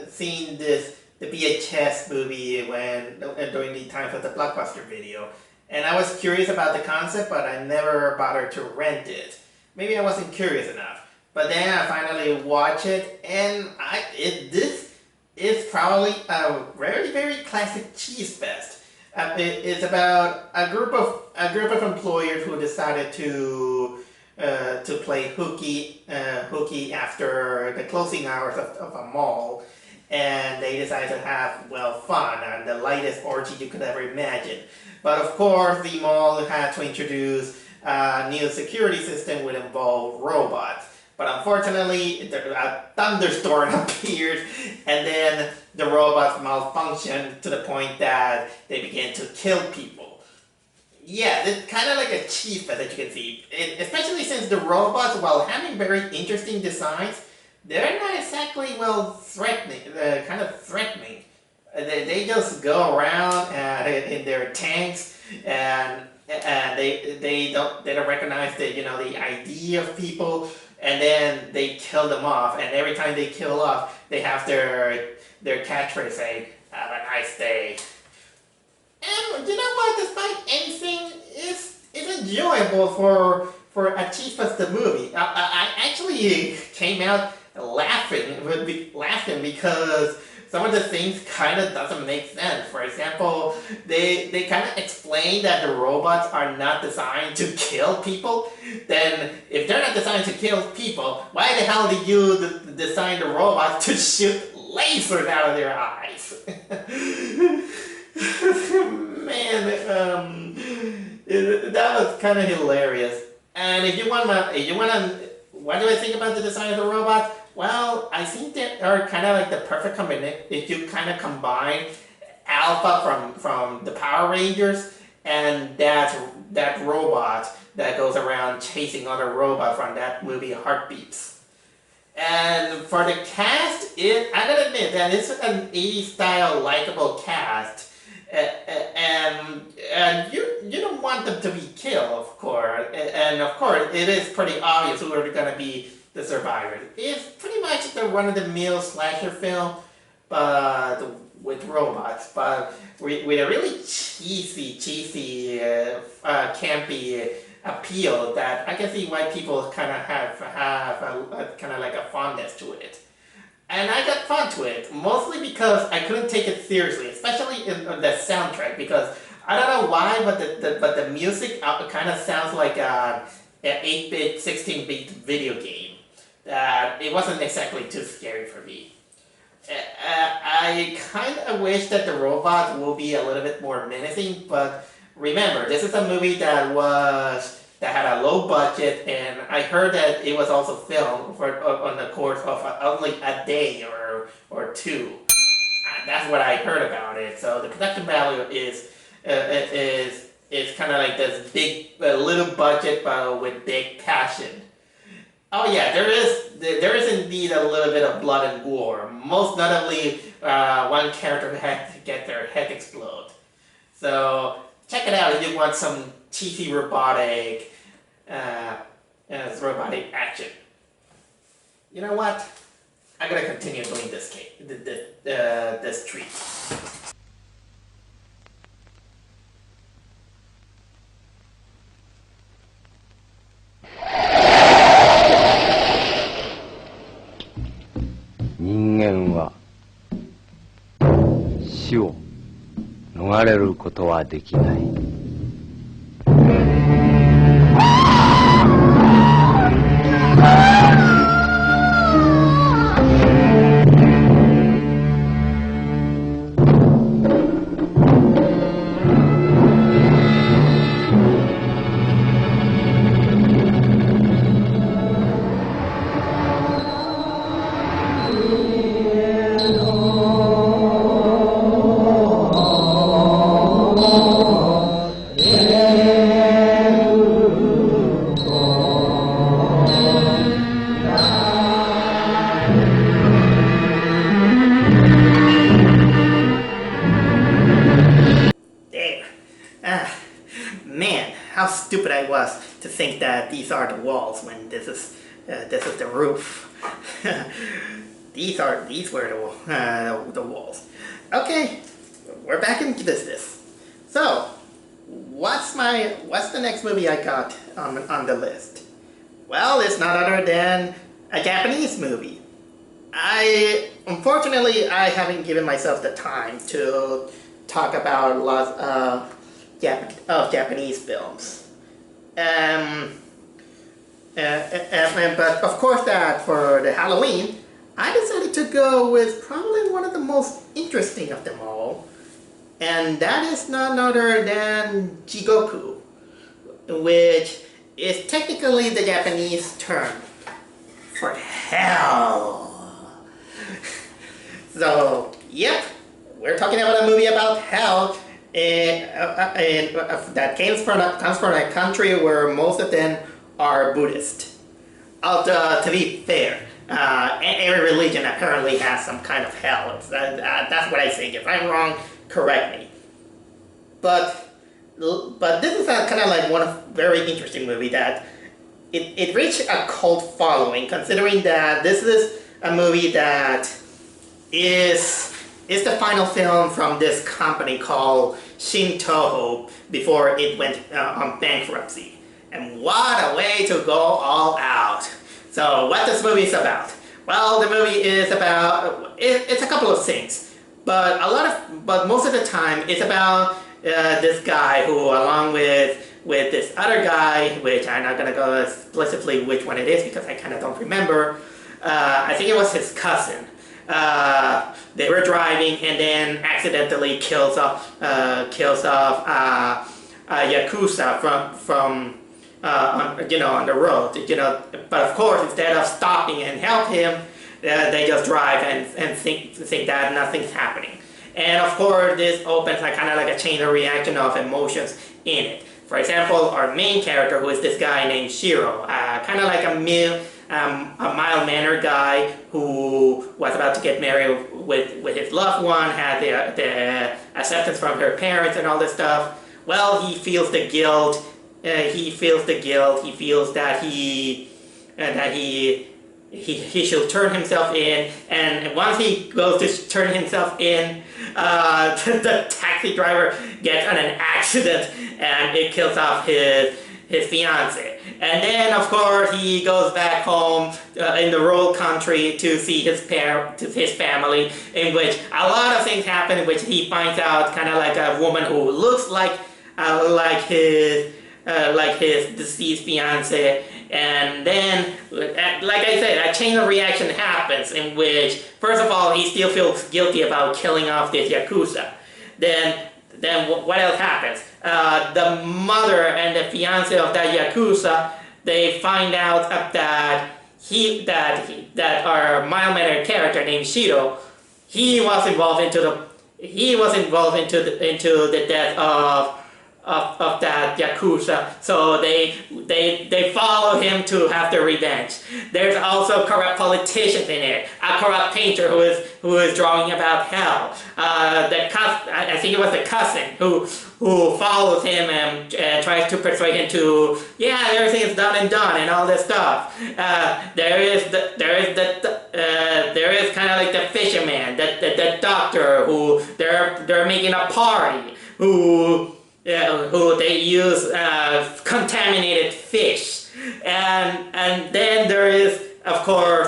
seeing the VHS movie during the time of the Blockbuster video, and I was curious about the concept, but I never bothered to rent it. Maybe I wasn't curious enough. But then I finally watched it, and this is probably a very, very classic cheese fest. It's about a group of employers who decided to play hooky after the closing hours of a mall, and they decided to have fun and the lightest orgy you could ever imagine. But of course, the mall had to introduce a new security system would involve robots. But unfortunately, a thunderstorm appeared, and then the robots malfunctioned to the point that they began to kill people. Yeah, it's kind of like a cheese fest, as you can see. Especially since the robots, while having very interesting designs, they're not exactly, kind of threatening. They just go around in their tanks, and they don't recognize the ID of people. And then they kill them off, and every time they kill off, they have their catchphrase saying, "Have a nice day." And you know what? Despite anything, it's enjoyable for a cheapest the movie. I actually came out laughing because some of the things kind of doesn't make sense. For example, they kind of explain that the robots are not designed to kill people. Then, if they're not designed to kill people, why the hell did you design the robots to shoot lasers out of their eyes? Man, that was kind of hilarious. And if you wanna, what do I think about the design of the robots? Well, I think they are kind of like the perfect combination. If you kind of combine Alpha from the Power Rangers and that robot that goes around chasing other robots from that movie Heartbeats. And for the cast, I gotta admit that it's an 80s style likable cast. And you don't want them to be killed, of course. And of course, it is pretty obvious who are gonna be the survivors. It's pretty much the run-of-the-mill slasher film, but with robots, but with a really cheesy, campy appeal that I can see why people kind of have kind of like a fondness to it. And I got fun to it, mostly because I couldn't take it seriously, especially in the soundtrack, because I don't know why, but the music kind of sounds like an 8-bit, 16-bit video game. It wasn't exactly too scary for me. I kind of wish that the robots will be a little bit more menacing, but remember, this is a movie that had a low budget, and I heard that it was also filmed on the course of only a day or two. That's what I heard about it. So the production value is kind of like this big, little budget, but with big passion. Oh yeah, there is indeed a little bit of blood and gore. Most notably, one character had to get their head explode. So check it out if you want some cheesy robotic action. You know what? I'm gonna continue doing this treat. Humanは死を逃れることはできない。Stupid I was to think that these are the walls when this is the roof. These were the walls. Okay, we're back into business. So, what's the next movie I got on the list? Well, it's not other than a Japanese movie. Unfortunately, I haven't given myself the time to talk about lots of Japanese films. But of course that for the Halloween, I decided to go with probably one of the most interesting of them all. And that is none other than Jigoku, which is technically the Japanese term for hell. So, yep, we're talking about a movie about hell that comes from a country where most of them are Buddhist. To be fair, every religion apparently has some kind of hell. That's what I think. If I'm wrong, correct me. But this is kind of like one very interesting movie that it reached a cult following, considering that this is a movie that is the final film from this company called Shin Toho before it went on bankruptcy. And what a way to go all out. So what this movie is about? Well, the movie is about, it's a couple of things, but most of the time it's about this guy who, along with this other guy, which I'm not gonna go explicitly which one it is because I kind of don't remember. I think it was his cousin. They were driving and then accidentally kills off a Yakuza from on the road, but of course instead of stopping and help him, they just drive and think that nothing's happening. And of course this opens kind of like a chain of reaction of emotions in it. For example, our main character, who is this guy named Shiro, kind of like a mild-mannered guy who was about to get married with his loved one, had the acceptance from her parents and all this stuff. Well, he feels the guilt. He feels that he should turn himself in, and once he goes to turn himself in, the taxi driver gets in an accident and it kills off his fiance. And then of course he goes back home in the rural country to see his family, in which a lot of things happen, in which he finds out kind of like a woman who looks like his deceased fiance. And then, like I said, a chain of reaction happens, in which, first of all, he still feels guilty about killing off this Yakuza. Then what else happens? The mother and the fiance of that Yakuza, they find out that our mild-mannered character named Shiro, he was involved into the death of that Yakuza, so they follow him to have their revenge. There's also corrupt politicians in it, a corrupt painter who is drawing about hell. I think it was the cousin who follows him and tries to persuade him to, everything is done and all this stuff. There is kind of like the fisherman, the doctor who they're making a party, who they use contaminated fish, and then there is, of course,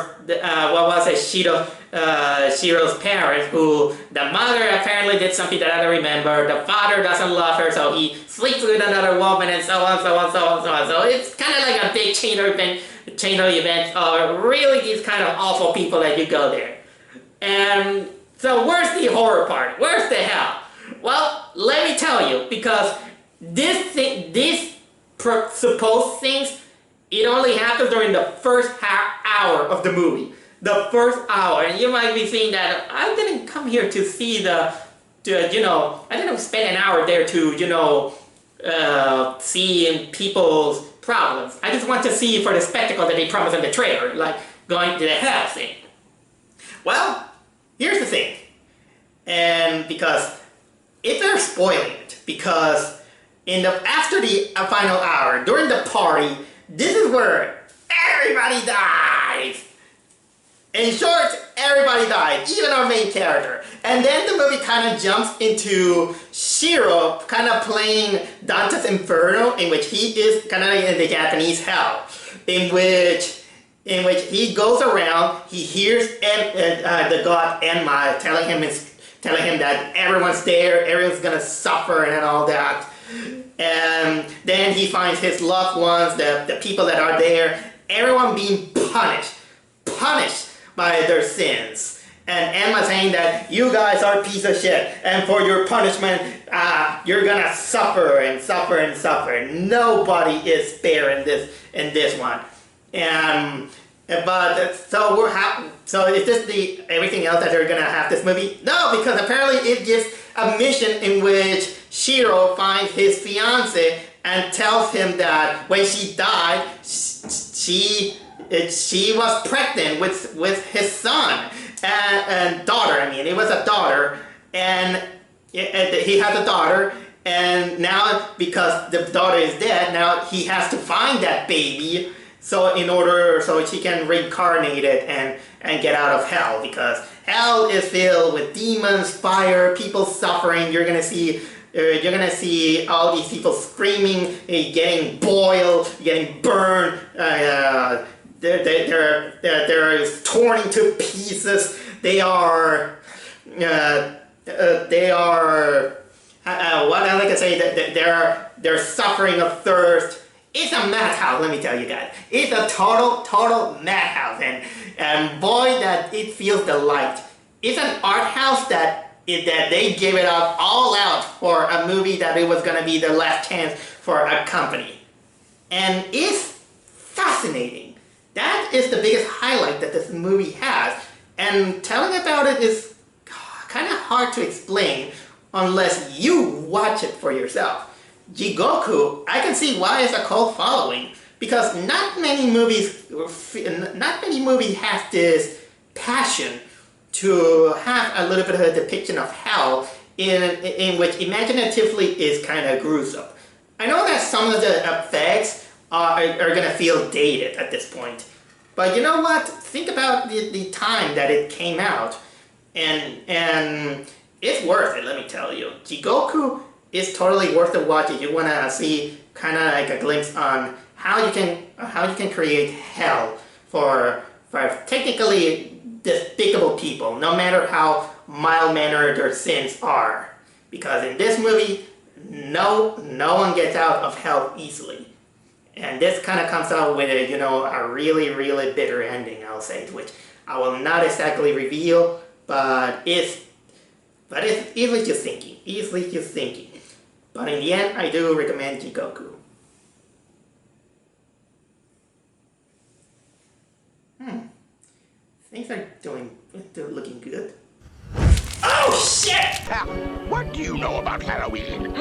Shiro's parents, who the mother apparently did something that I don't remember. The father doesn't love her, so he sleeps with another woman, and so on. So it's kind of like a big chain of events, or really these kind of awful people that you go there. And so where's the horror part? Where's the hell? Well, let me tell you, because these supposed things, it only happens during the first half hour of the movie. The first hour, and you might be saying that I didn't come here to see I didn't spend an hour there to, see people's problems. I just want to see for the spectacle that they promised in the trailer, like going to the hell thing. Well, here's the thing, and because they're spoiling it, because after the final hour, during the party, this is where everybody dies. In short, everybody died, even our main character. And then the movie kind of jumps into Shiro kind of playing Dante's Inferno, in which he is kind of like in the Japanese hell, in which he goes around, he hears the god Enma telling him telling him that everyone's there, everyone's gonna suffer and all that. And then he finds his loved ones, the people that are there, everyone being punished by their sins. And Emma saying that you guys are a piece of shit, and for your punishment, you're gonna suffer and suffer and suffer. Nobody is fair in this one. But so is this everything else that they're gonna have this movie? No, because apparently it gives a mission in which Shiro finds his fiance and tells him that when she died, she was pregnant with his son and daughter. I mean, it was a daughter, and he has a daughter, and now because the daughter is dead, now he has to find that baby. So so she can reincarnate it and get out of hell, because hell is filled with demons, fire, people suffering. You're gonna see all these people screaming, getting boiled, getting burned. They're torn into pieces. They are what I can say, they're suffering of thirst. It's a madhouse, let me tell you guys. It's a total madhouse, and boy, that it feels the light. It's an art house that they gave it all out for a movie that it was gonna be the last chance for a company, and it's fascinating. That is the biggest highlight that this movie has, and telling about it is kind of hard to explain unless you watch it for yourself. Jigoku, I can see why it's a cult following, because not many movies have this passion to have a little bit of a depiction of hell in which imaginatively is kind of gruesome. I know that some of the effects are going to feel dated at this point, but you know what? Think about the time that it came out, and it's worth it, let me tell you. Jigoku is totally worth the watch if you want to see kind of like a glimpse on how you can create hell for technically despicable people, no matter how mild-mannered their sins are. Because in this movie, no one gets out of hell easily. And this kind of comes out with a really bitter ending, I'll say, which I will not exactly reveal, but it's easily just thinking. But in the end, I do recommend Jigoku. Things are looking good. Oh shit! What do you know about Halloween?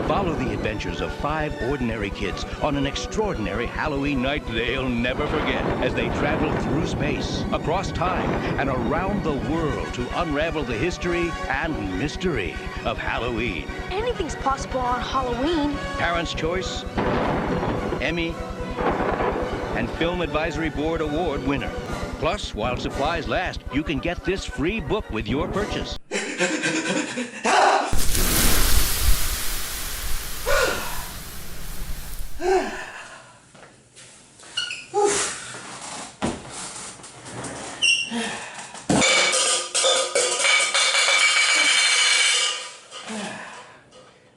Follow the adventures of 5 ordinary kids on an extraordinary Halloween night they'll never forget as they travel through space, across time, and around the world to unravel the history and mystery of Halloween. Anything's possible on Halloween. Parents' Choice, Emmy, and Film Advisory Board Award winner. Plus, while supplies last, you can get this free book with your purchase.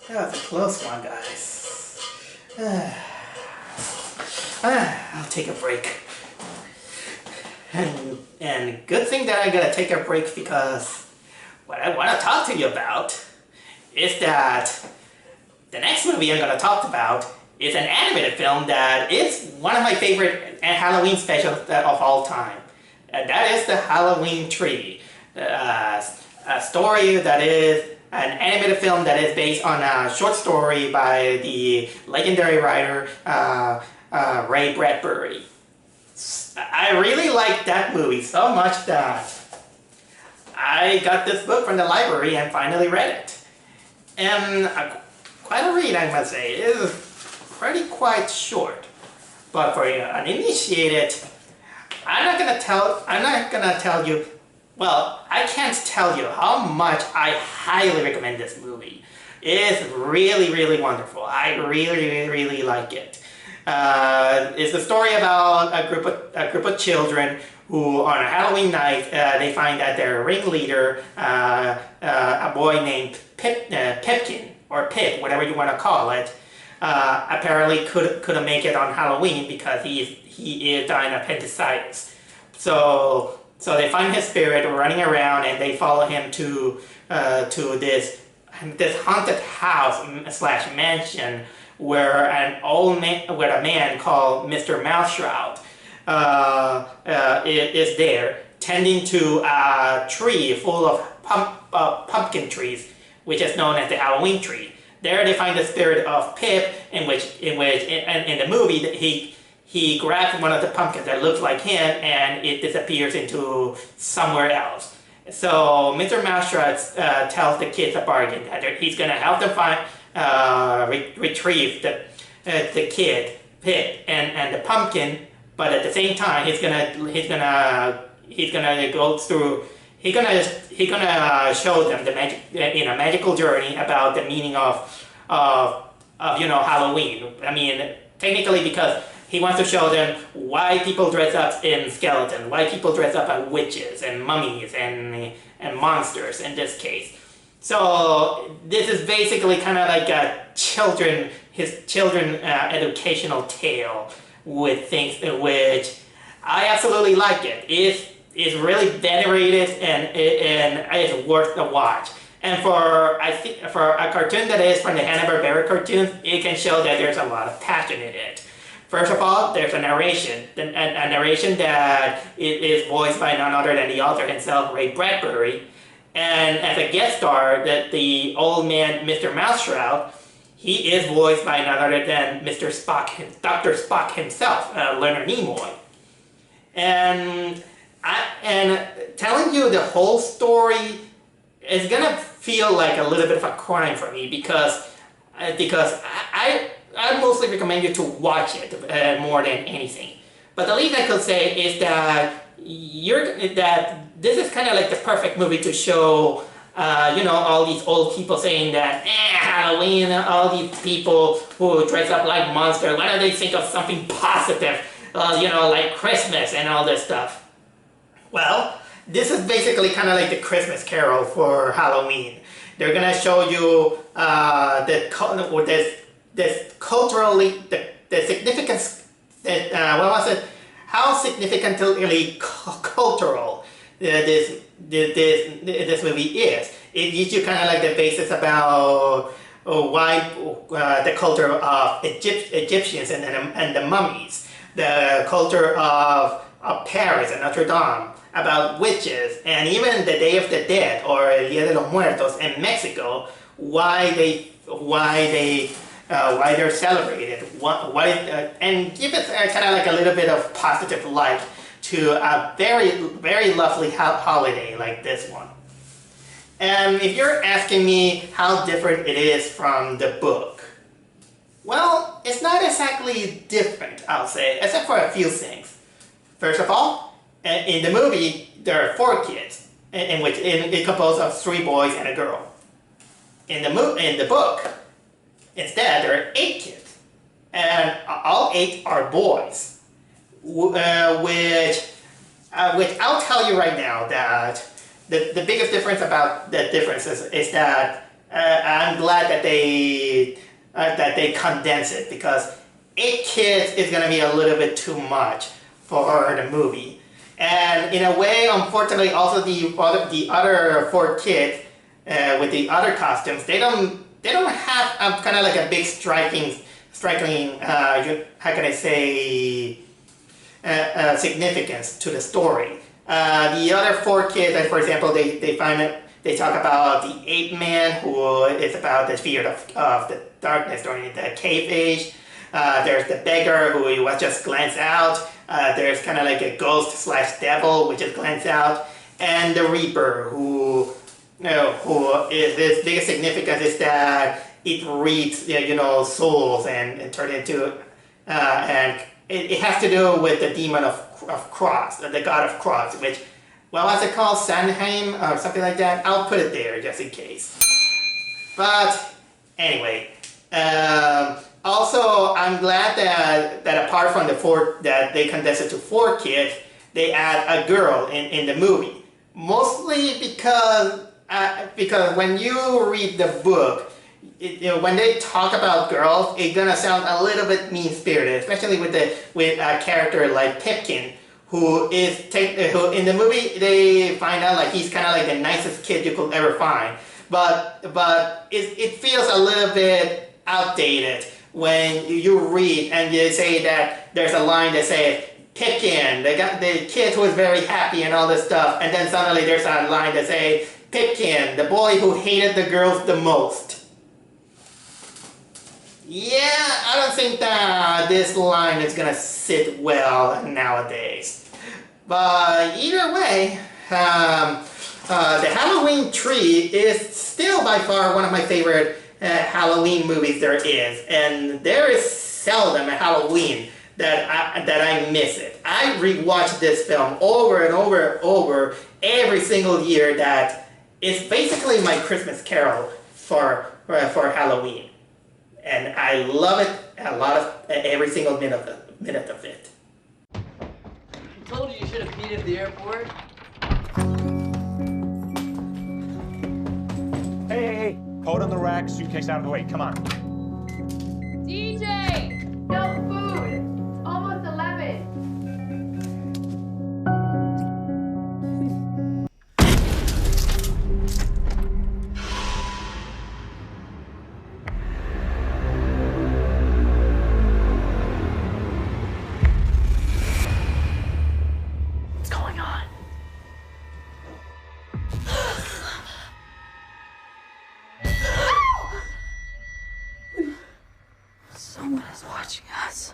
That was a close one, guys. I'll take a break. And good thing that I gotta take a break, because what I want to talk to you about is that the next movie I'm gonna talk about is an animated film that is one of my favorite Halloween specials of all time. And that is the Halloween Tree. A story that is an animated film that is based on a short story by the legendary writer Ray Bradbury. I really liked that movie so much that I got this book from the library and finally read it. And quite a read, I must say. It is quite short. But for an uninitiated, I'm not gonna tell you. Well, I can't tell you how much I highly recommend this movie. It is really wonderful. I really like it. It's the story about a group of children who, on a Halloween night, they find that their ringleader, a boy named Pipkin, or Pip, whatever you want to call it, apparently couldn't make it on Halloween because he is dying of appendicitis. So they find his spirit running around, and they follow him to this haunted house / mansion where a man called Mr. Mouseshroud is there, tending to a tree full of pumpkin trees, which is known as the Halloween tree. There they find the spirit of Pip, in the movie he grabs one of the pumpkins that looks like him, and it disappears into somewhere else. So Mr. Mouseshroud tells the kids a bargain that he's going to help them retrieve the kid, Pip, and the pumpkin, but at the same time he's gonna go through. He's gonna show them the magical journey about the meaning of Halloween. I mean, technically, because he wants to show them why people dress up in skeletons, why people dress up as witches and mummies and monsters in this case. So this is basically kind of like his children educational tale with things which I absolutely like it. It's really venerated and it's worth the watch. And for a cartoon that is from the Hanna-Barbera cartoons, it can show that there's a lot of passion in it. First of all, there's a narration that is voiced by none other than the author himself, Ray Bradbury. And as a guest star, the old man, Mr. Mouseshroud, he is voiced by none other than Dr. Spock himself, Leonard Nimoy. And telling you the whole story is gonna feel like a little bit of a crime for me because I mostly recommend you to watch it more than anything. But the least I could say is that this is kind of like the perfect movie to show, all these old people saying that, Halloween, all these people who dress up like monsters, why don't they think of something positive, like Christmas and all this stuff? Well, this is basically kind of like the Christmas Carol for Halloween. They're gonna show you this culturally, the significance, how significantly cultural this movie is. It gives you kind of like the basis about why the culture of Egyptians and the mummies, the culture of Paris and Notre Dame, about witches, and even the Day of the Dead or El Día de los Muertos in Mexico, why they're celebrated, and give it kind of like a little bit of positive light to a very, very lovely holiday like this one. And if you're asking me how different it is from the book, well, it's not exactly different, I'll say, except for a few things. First of all, in the movie, there are 4 kids, in which it composed of 3 boys and a girl. In the book, instead, there are 8 kids, and all 8 are boys, which I'll tell you right now that the biggest difference about the differences is that I'm glad that they condense it, because 8 kids is going to be a little bit too much for the movie. And in a way, unfortunately, also the other 4 kids with the other costumes, they don't have kind of like a big striking how can I say, significance to the story. The other 4 kids, like for example, they talk about the ape man, who is about the fear of the darkness during the cave age. There's the beggar, who was just glanced out. There's kind of like a ghost / devil, which is glanced out, and the reaper, who is its biggest significance is that it reads souls and turn into and it has to do with the demon of Cross, the god of Cross, which, what's it called, Sanheim or something like that? I'll put it there just in case. But anyway, Also, I'm glad that apart from that they condensed it to 4 kids, they add a girl in the movie. Mostly because when you read the book, when they talk about girls, it's gonna sound a little bit mean-spirited, especially with a character like Pipkin, who in the movie they find out like he's kind of like the nicest kid you could ever find, but it feels a little bit outdated when you read and you say that there's a line that says Pipkin, the kid who is very happy and all this stuff, and then suddenly there's a line that says Pipkin, the boy who hated the girls the most. Yeah, I don't think that this line is gonna sit well nowadays. But either way, the Halloween tree is still by far one of my favorite Halloween movies there is, and there is seldom a Halloween that I miss it. I rewatch this film over and over and over every single year. That it's basically my Christmas Carol for Halloween, and I love it a lot of every single minute of it. I told you should have peed at the airport. Hey, coat on the rack, suitcase out of the way, come on. DJ! No food! It's almost 11. What's going on? Someone is watching us.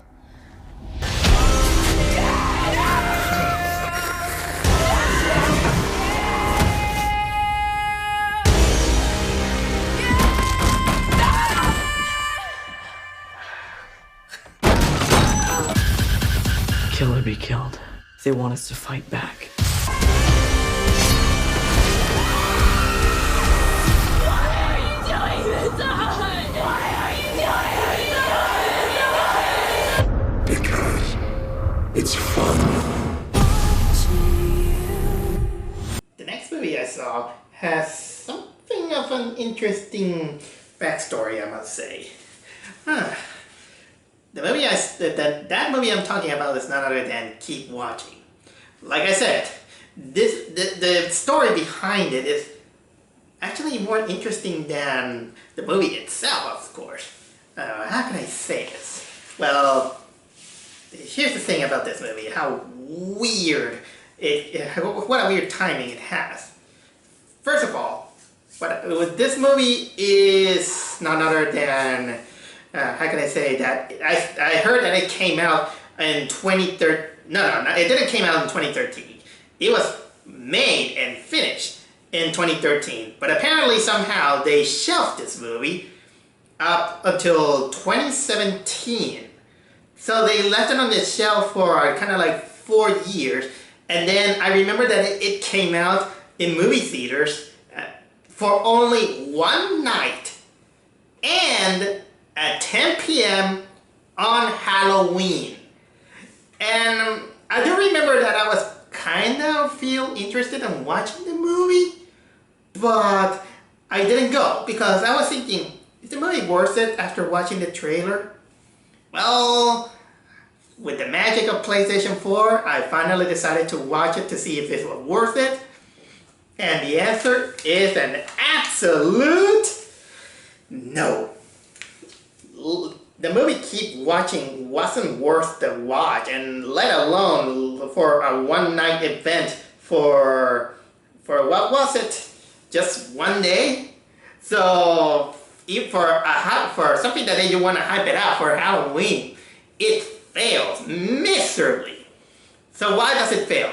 Kill or be killed. They want us to fight back. Because it's fun. The next movie I saw has something of an interesting backstory, I must say. The movie that movie I'm talking about is none other than Keep Watching. Like I said, the story behind it is actually more interesting than the movie itself, of course. How can I say this? Well, here's the thing about this movie, how weird what a weird timing it has. First of all, this movie is none other than, how can I say that, I heard that it came out in 2013, no, it didn't came out in 2013. It was made and finished in 2013, but apparently somehow they shelved this movie up until 2017. So they left it on the shelf for kind of like 4 years, and then I remember that it came out in movie theaters for only one night, and at 10 p.m. on Halloween. And I do remember that I was kind of feel interested in watching the movie, but I didn't go because I was thinking, is the movie worth it after watching the trailer? Well, with the magic of PlayStation 4, I finally decided to watch it to see if it was worth it. And the answer is an absolute no. The movie Keep Watching wasn't worth the watch, and let alone for a one-night event for what was it? Just one day? So for something that you want to hype it out for Halloween, it fails miserably. So why does it fail?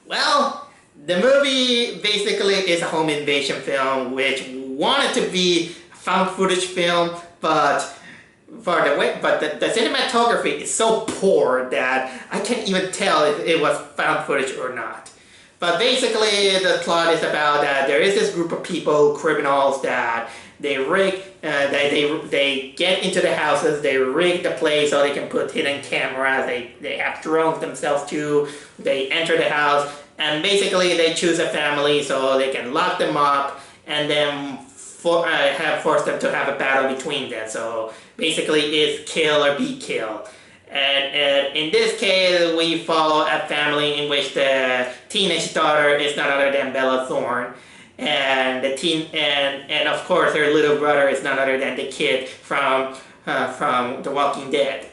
Well, the movie basically is a home invasion film which wanted to be found footage film, but the cinematography is so poor that I can't even tell if it was found footage or not. But basically, the plot is about that there is this group of people, criminals, that they get into the houses, they rig the place so they can put hidden cameras, they have drones themselves too, they enter the house, and basically they choose a family so they can lock them up and then force them to have a battle between them. So basically it's kill or be killed. And in this case, we follow a family in which the teenage daughter is none other than Bella Thorne, and and of course her little brother is none other than the kid from The Walking Dead.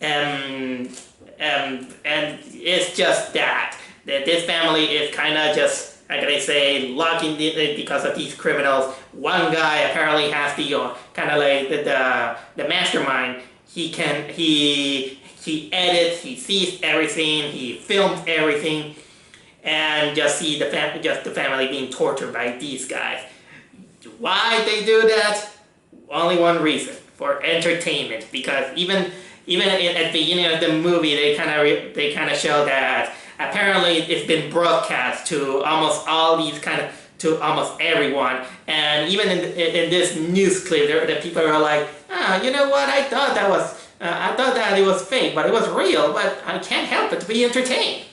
And it's just that this family is kind of just, how can I say, locked in because of these criminals. One guy apparently has the kind of like the mastermind. He edits, he sees everything, he films everything, and just see the family being tortured by these guys. Why they do that? Only one reason: for entertainment. Because even at the beginning of the movie, they kind of show that apparently it's been broadcast to almost to almost everyone, and even in this news clip, the people are like, you know what? I thought that it was fake, but it was real. But I can't help but to be entertained.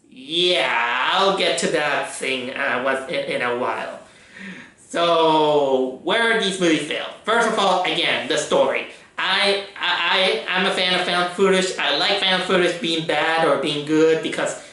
Yeah, I'll get to that thing in a while. So where these movies fail? First of all, again, the story. I'm a fan of found footage. I like found footage being bad or being good because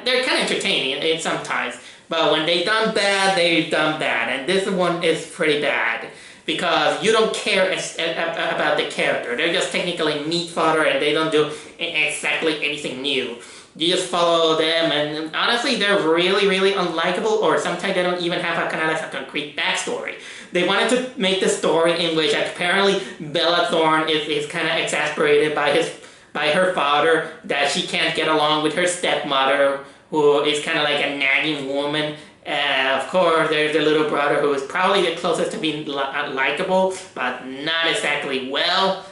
they're kind of entertaining sometimes. But when they done bad, they've done bad. And this one is pretty bad because you don't care about the character. They're just technically meat fodder and they don't do exactly anything new. You just follow them, and honestly, they're really, really unlikable, or sometimes they don't even have a kind of like a concrete backstory. They wanted to make the story in which apparently Bella Thorne is kind of exasperated by her father, that she can't get along with her stepmother, who is kind of like a nagging woman. Of course, there's the little brother who is probably the closest to being likable, but not exactly well.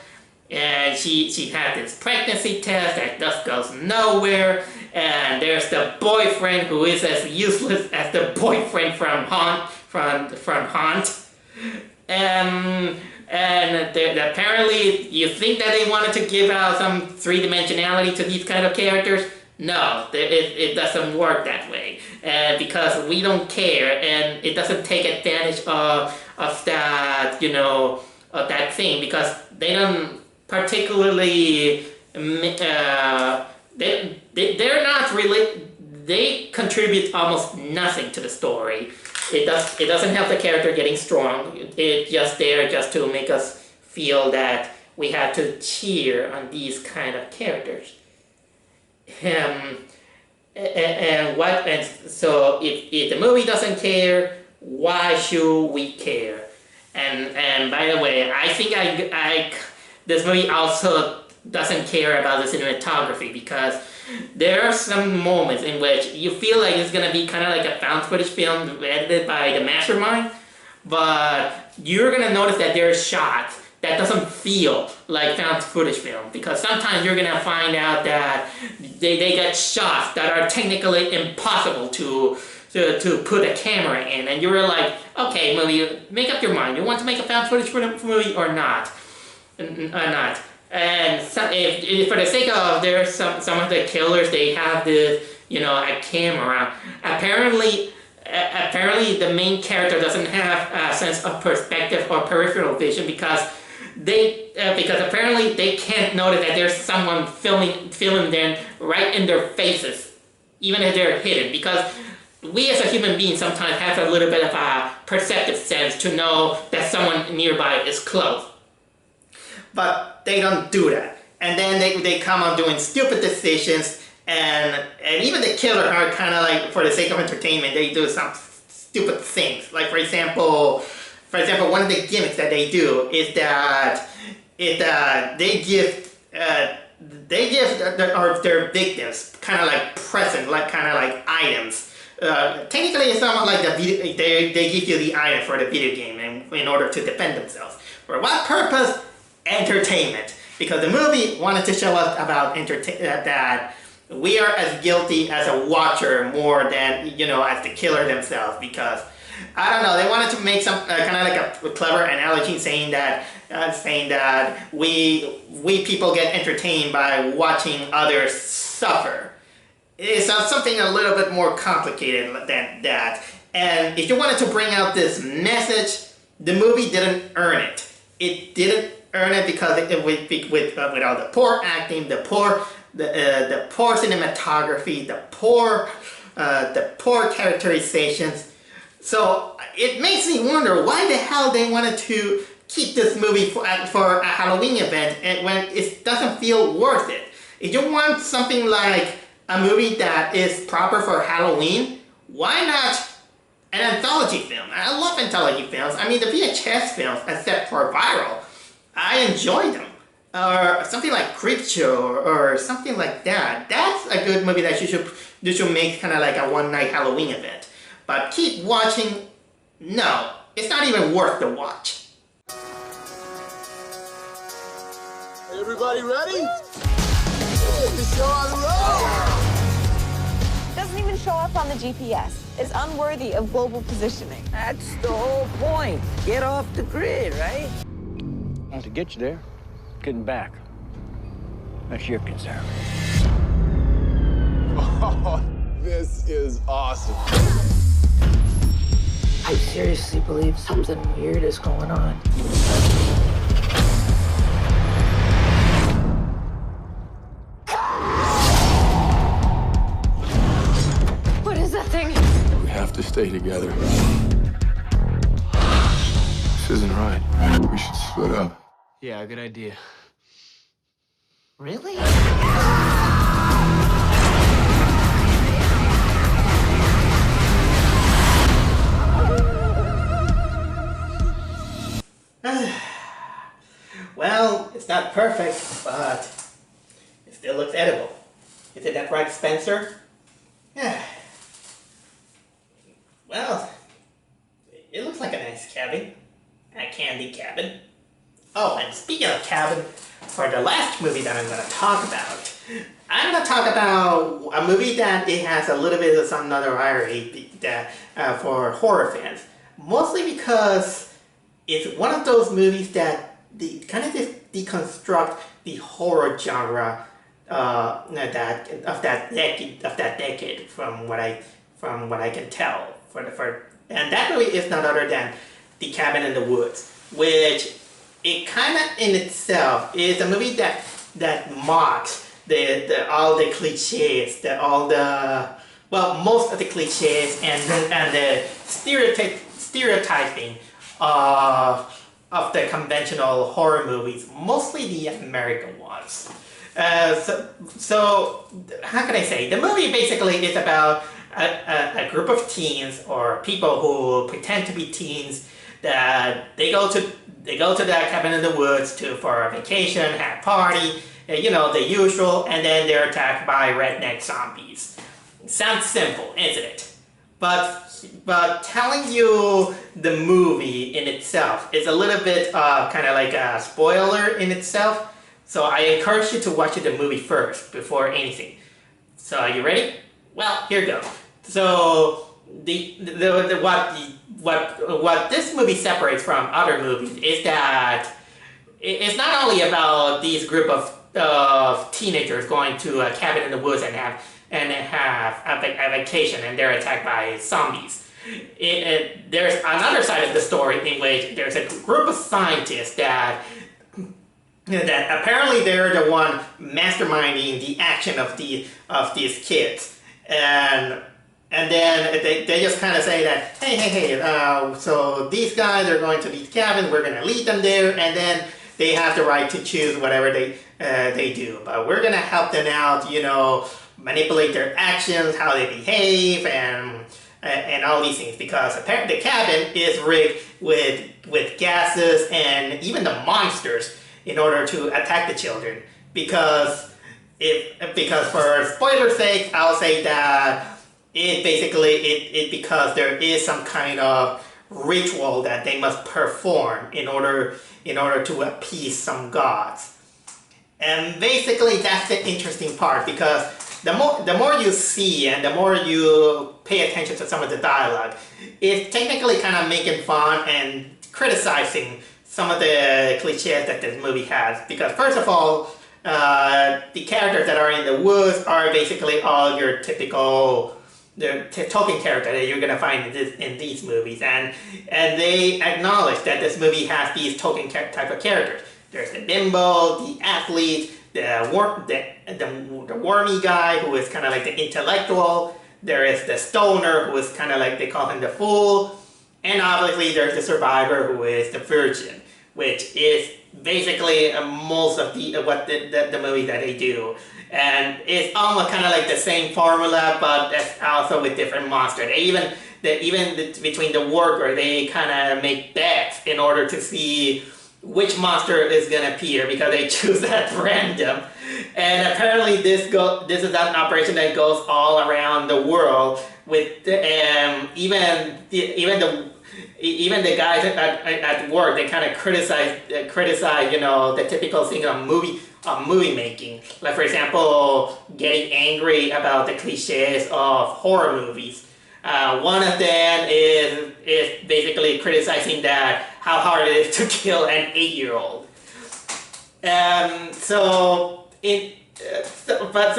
And she had this pregnancy test that just goes nowhere. And there's the boyfriend who is as useless as the boyfriend from Haunt. And apparently you think that they wanted to give out some three-dimensionality to these kind of characters. No, it doesn't work that way. Because we don't care, and it doesn't take advantage of that, of that thing, because they don't particularly, they're not really, they contribute almost nothing to the story. It doesn't help the character getting strong. It's just there just to make us feel that we have to cheer on these kind of characters. So if the movie doesn't care, why should we care? And by the way, I think this movie also doesn't care about the cinematography, because there are some moments in which you feel like it's gonna be kind of like a found footage film edited by the mastermind, but you're gonna notice that there are shots that doesn't feel like found footage film, because sometimes you're gonna find out that they get shots that are technically impossible to put a camera in, and you're like, okay, movie, make up your mind. You want to make a found footage movie or not? And if for the sake of, there's some of the killers, they have this, a camera. Apparently the main character doesn't have a sense of perspective or peripheral vision, because apparently they can't notice that there's someone filming them right in their faces, even if they're hidden, because we as a human being sometimes have a little bit of a perceptive sense to know that someone nearby is close. But they don't do that. And then they come up doing stupid decisions, and even the killer are kind of like, for the sake of entertainment, they do some stupid things. Like for example, one of the gimmicks that they do is that they give their victims kind of like presents, like kind of like items. Technically, it's not like they give you the item for the video game in order to defend themselves. For what purpose? Entertainment. Because the movie wanted to show us about that we are as guilty as a watcher more than, you know, as the killer themselves, because I don't know, they wanted to make some kind of like a clever analogy saying that we people get entertained by watching others suffer. It's something a little bit more complicated than that. And if you wanted to bring out this message, the movie didn't earn it. It didn't earn it because with all the poor acting, the poor cinematography, the poor characterizations. So it makes me wonder why the hell they wanted to keep this movie for a Halloween event and when it doesn't feel worth it. If you want something like a movie that is proper for Halloween, why not an anthology film? I love anthology films. I mean, the VHS films, except for Viral, I enjoy them. Or something like Creepshow or something like that. That's a good movie that you should make kind of like a one-night Halloween event. But keep watching, no, it's not even worth the watch. Everybody ready? Get the show on the road! Doesn't even show up on the GPS. It's unworthy of global positioning. That's the whole point. Get off the grid, right? To get you there, getting back. That's your concern. Oh, this is awesome. I seriously believe something weird is going on. What is that thing? We have to stay together. This isn't right. We should split up. Yeah, good idea. Really? Well, it's not perfect, but it still looks edible. Isn't that right, Spencer? Yeah. Well, it looks like a nice cabin. A candy cabin. Oh, and speaking of cabin, for the last movie that I'm going to talk about, I'm going to talk about a movie that it has a little bit of some notoriety for horror fans. Mostly because it's one of those movies that kind of deconstruct the horror genre of that decade, from what I can tell. And that movie is none other than The Cabin in the Woods, which it kind of in itself is a movie that mocks all the cliches, most of the cliches and the stereotyping of the conventional horror movies, mostly the American ones. So how can I say? The movie basically is about a group of teens or people who pretend to be teens that they go to that cabin in the woods for a vacation, have a party, you know, the usual, and then they're attacked by redneck zombies. Sounds simple, isn't it? But telling you the movie in itself is a little bit kind of like a spoiler in itself. So I encourage you to watch the movie first before anything. So are you ready? Well, here goes. So what this movie separates from other movies is that it's not only about these group of teenagers going to a cabin in the woods and have a vacation and they're attacked by zombies. There's another side of the story in which there's a group of scientists that apparently they're the one masterminding the action of these kids, and then they just kind of say that, hey, so these guys are going to these cabins, we're going to lead them there, and then they have the right to choose whatever they do, but we're going to help them out, you know, manipulate their actions, how they behave, and all these things, because apparently the cabin is rigged with gases and even the monsters in order to attack the children. Because for spoiler's sake, I'll say that because there is some kind of ritual that they must perform in order to appease some gods. And basically that's the interesting part, because the more you see and the more you pay attention to some of the dialogue, it's technically kind of making fun and criticizing some of the cliches that this movie has. Because first of all, the characters that are in the woods are basically all your typical talking character that you're gonna find in these movies, and they acknowledge that this movie has these talking type of characters. There's the bimbo, the athlete, the wormy guy who is kind of like the intellectual. There is the stoner who is kind of like, they call him the fool, and obviously there's the survivor who is the virgin, which is basically most of the movie that they do. And it's almost kind of like the same formula, but that's also with different monsters. Even between the worker, they kind of make bets in order to see which monster is gonna appear, because they choose at random. And apparently this is an operation that goes all around the world, with even the guys at work, they kind of criticize the typical thing of movie making. Like, for example, getting angry about the cliches of horror movies. One of them is basically criticizing how hard it is to kill an 8-year-old. But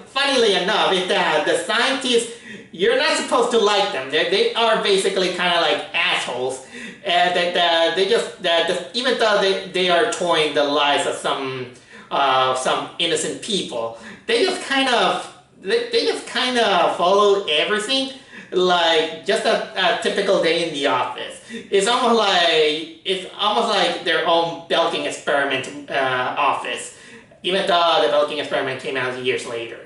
funnily enough, is that the scientists, you're not supposed to like them. They are basically kind of like assholes. Even though they are toying the lives of some innocent people, they just kind of follow everything like just a typical day in the office. It's almost like their own Belkin experiment office, even though the Belkin experiment came out years later.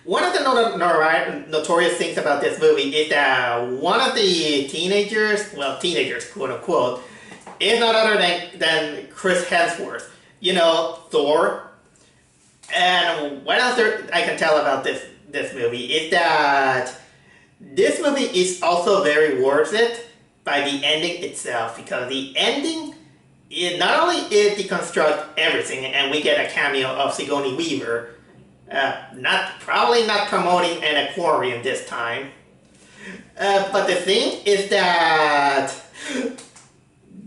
One of the notorious things about this movie is that one of the teenagers, quote unquote, is none other than Chris Hemsworth. You know, Thor. And what else I can tell about this movie is that this movie is also very worth it by the ending itself, because the ending, not only it deconstructs everything, and we get a cameo of Sigourney Weaver, probably not promoting an aquarium this time, but the thing is that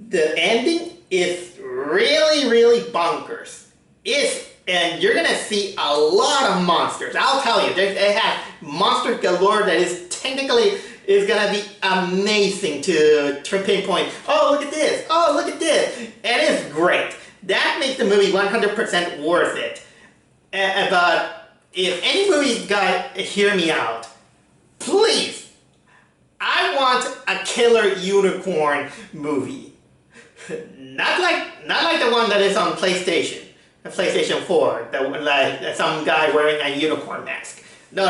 the ending is really, really bonkers. And you're gonna see a lot of monsters. I'll tell you, they have monster galore that is technically gonna be amazing to pinpoint. Oh, look at this! Oh, look at this! And it's great. That makes the movie 100% worth it. But if any movie guy hear me out, please, I want a killer unicorn movie. Not like the one that is on PlayStation 4, like some guy wearing a unicorn mask. No.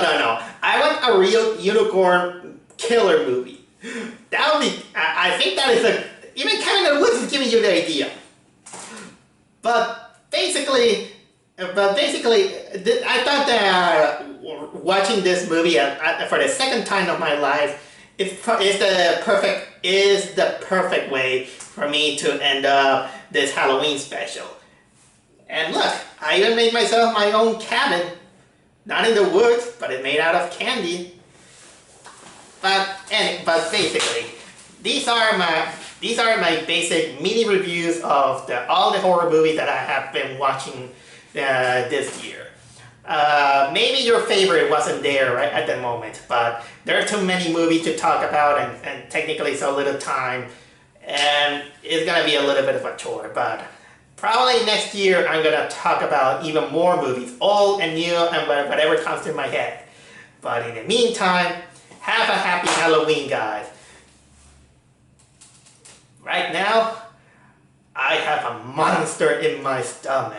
I want a real unicorn killer movie. That would be. I think that is even Kevin Woods is giving you the idea. But basically, I thought that watching this movie for the second time of my life is the perfect way for me to end up this Halloween special. And look, I even made myself my own cabin. Not in the woods, but it's made out of candy. But basically, these are my basic mini reviews of all the horror movies that I have been watching this year. Maybe your favorite wasn't there right at the moment, but there are too many movies to talk about and technically so little time, and it's gonna be a little bit of a chore. But probably next year I'm gonna talk about even more movies, old and new, and whatever comes to my head. But in the meantime, have a happy Halloween, guys. Right now, I have a monster in my stomach.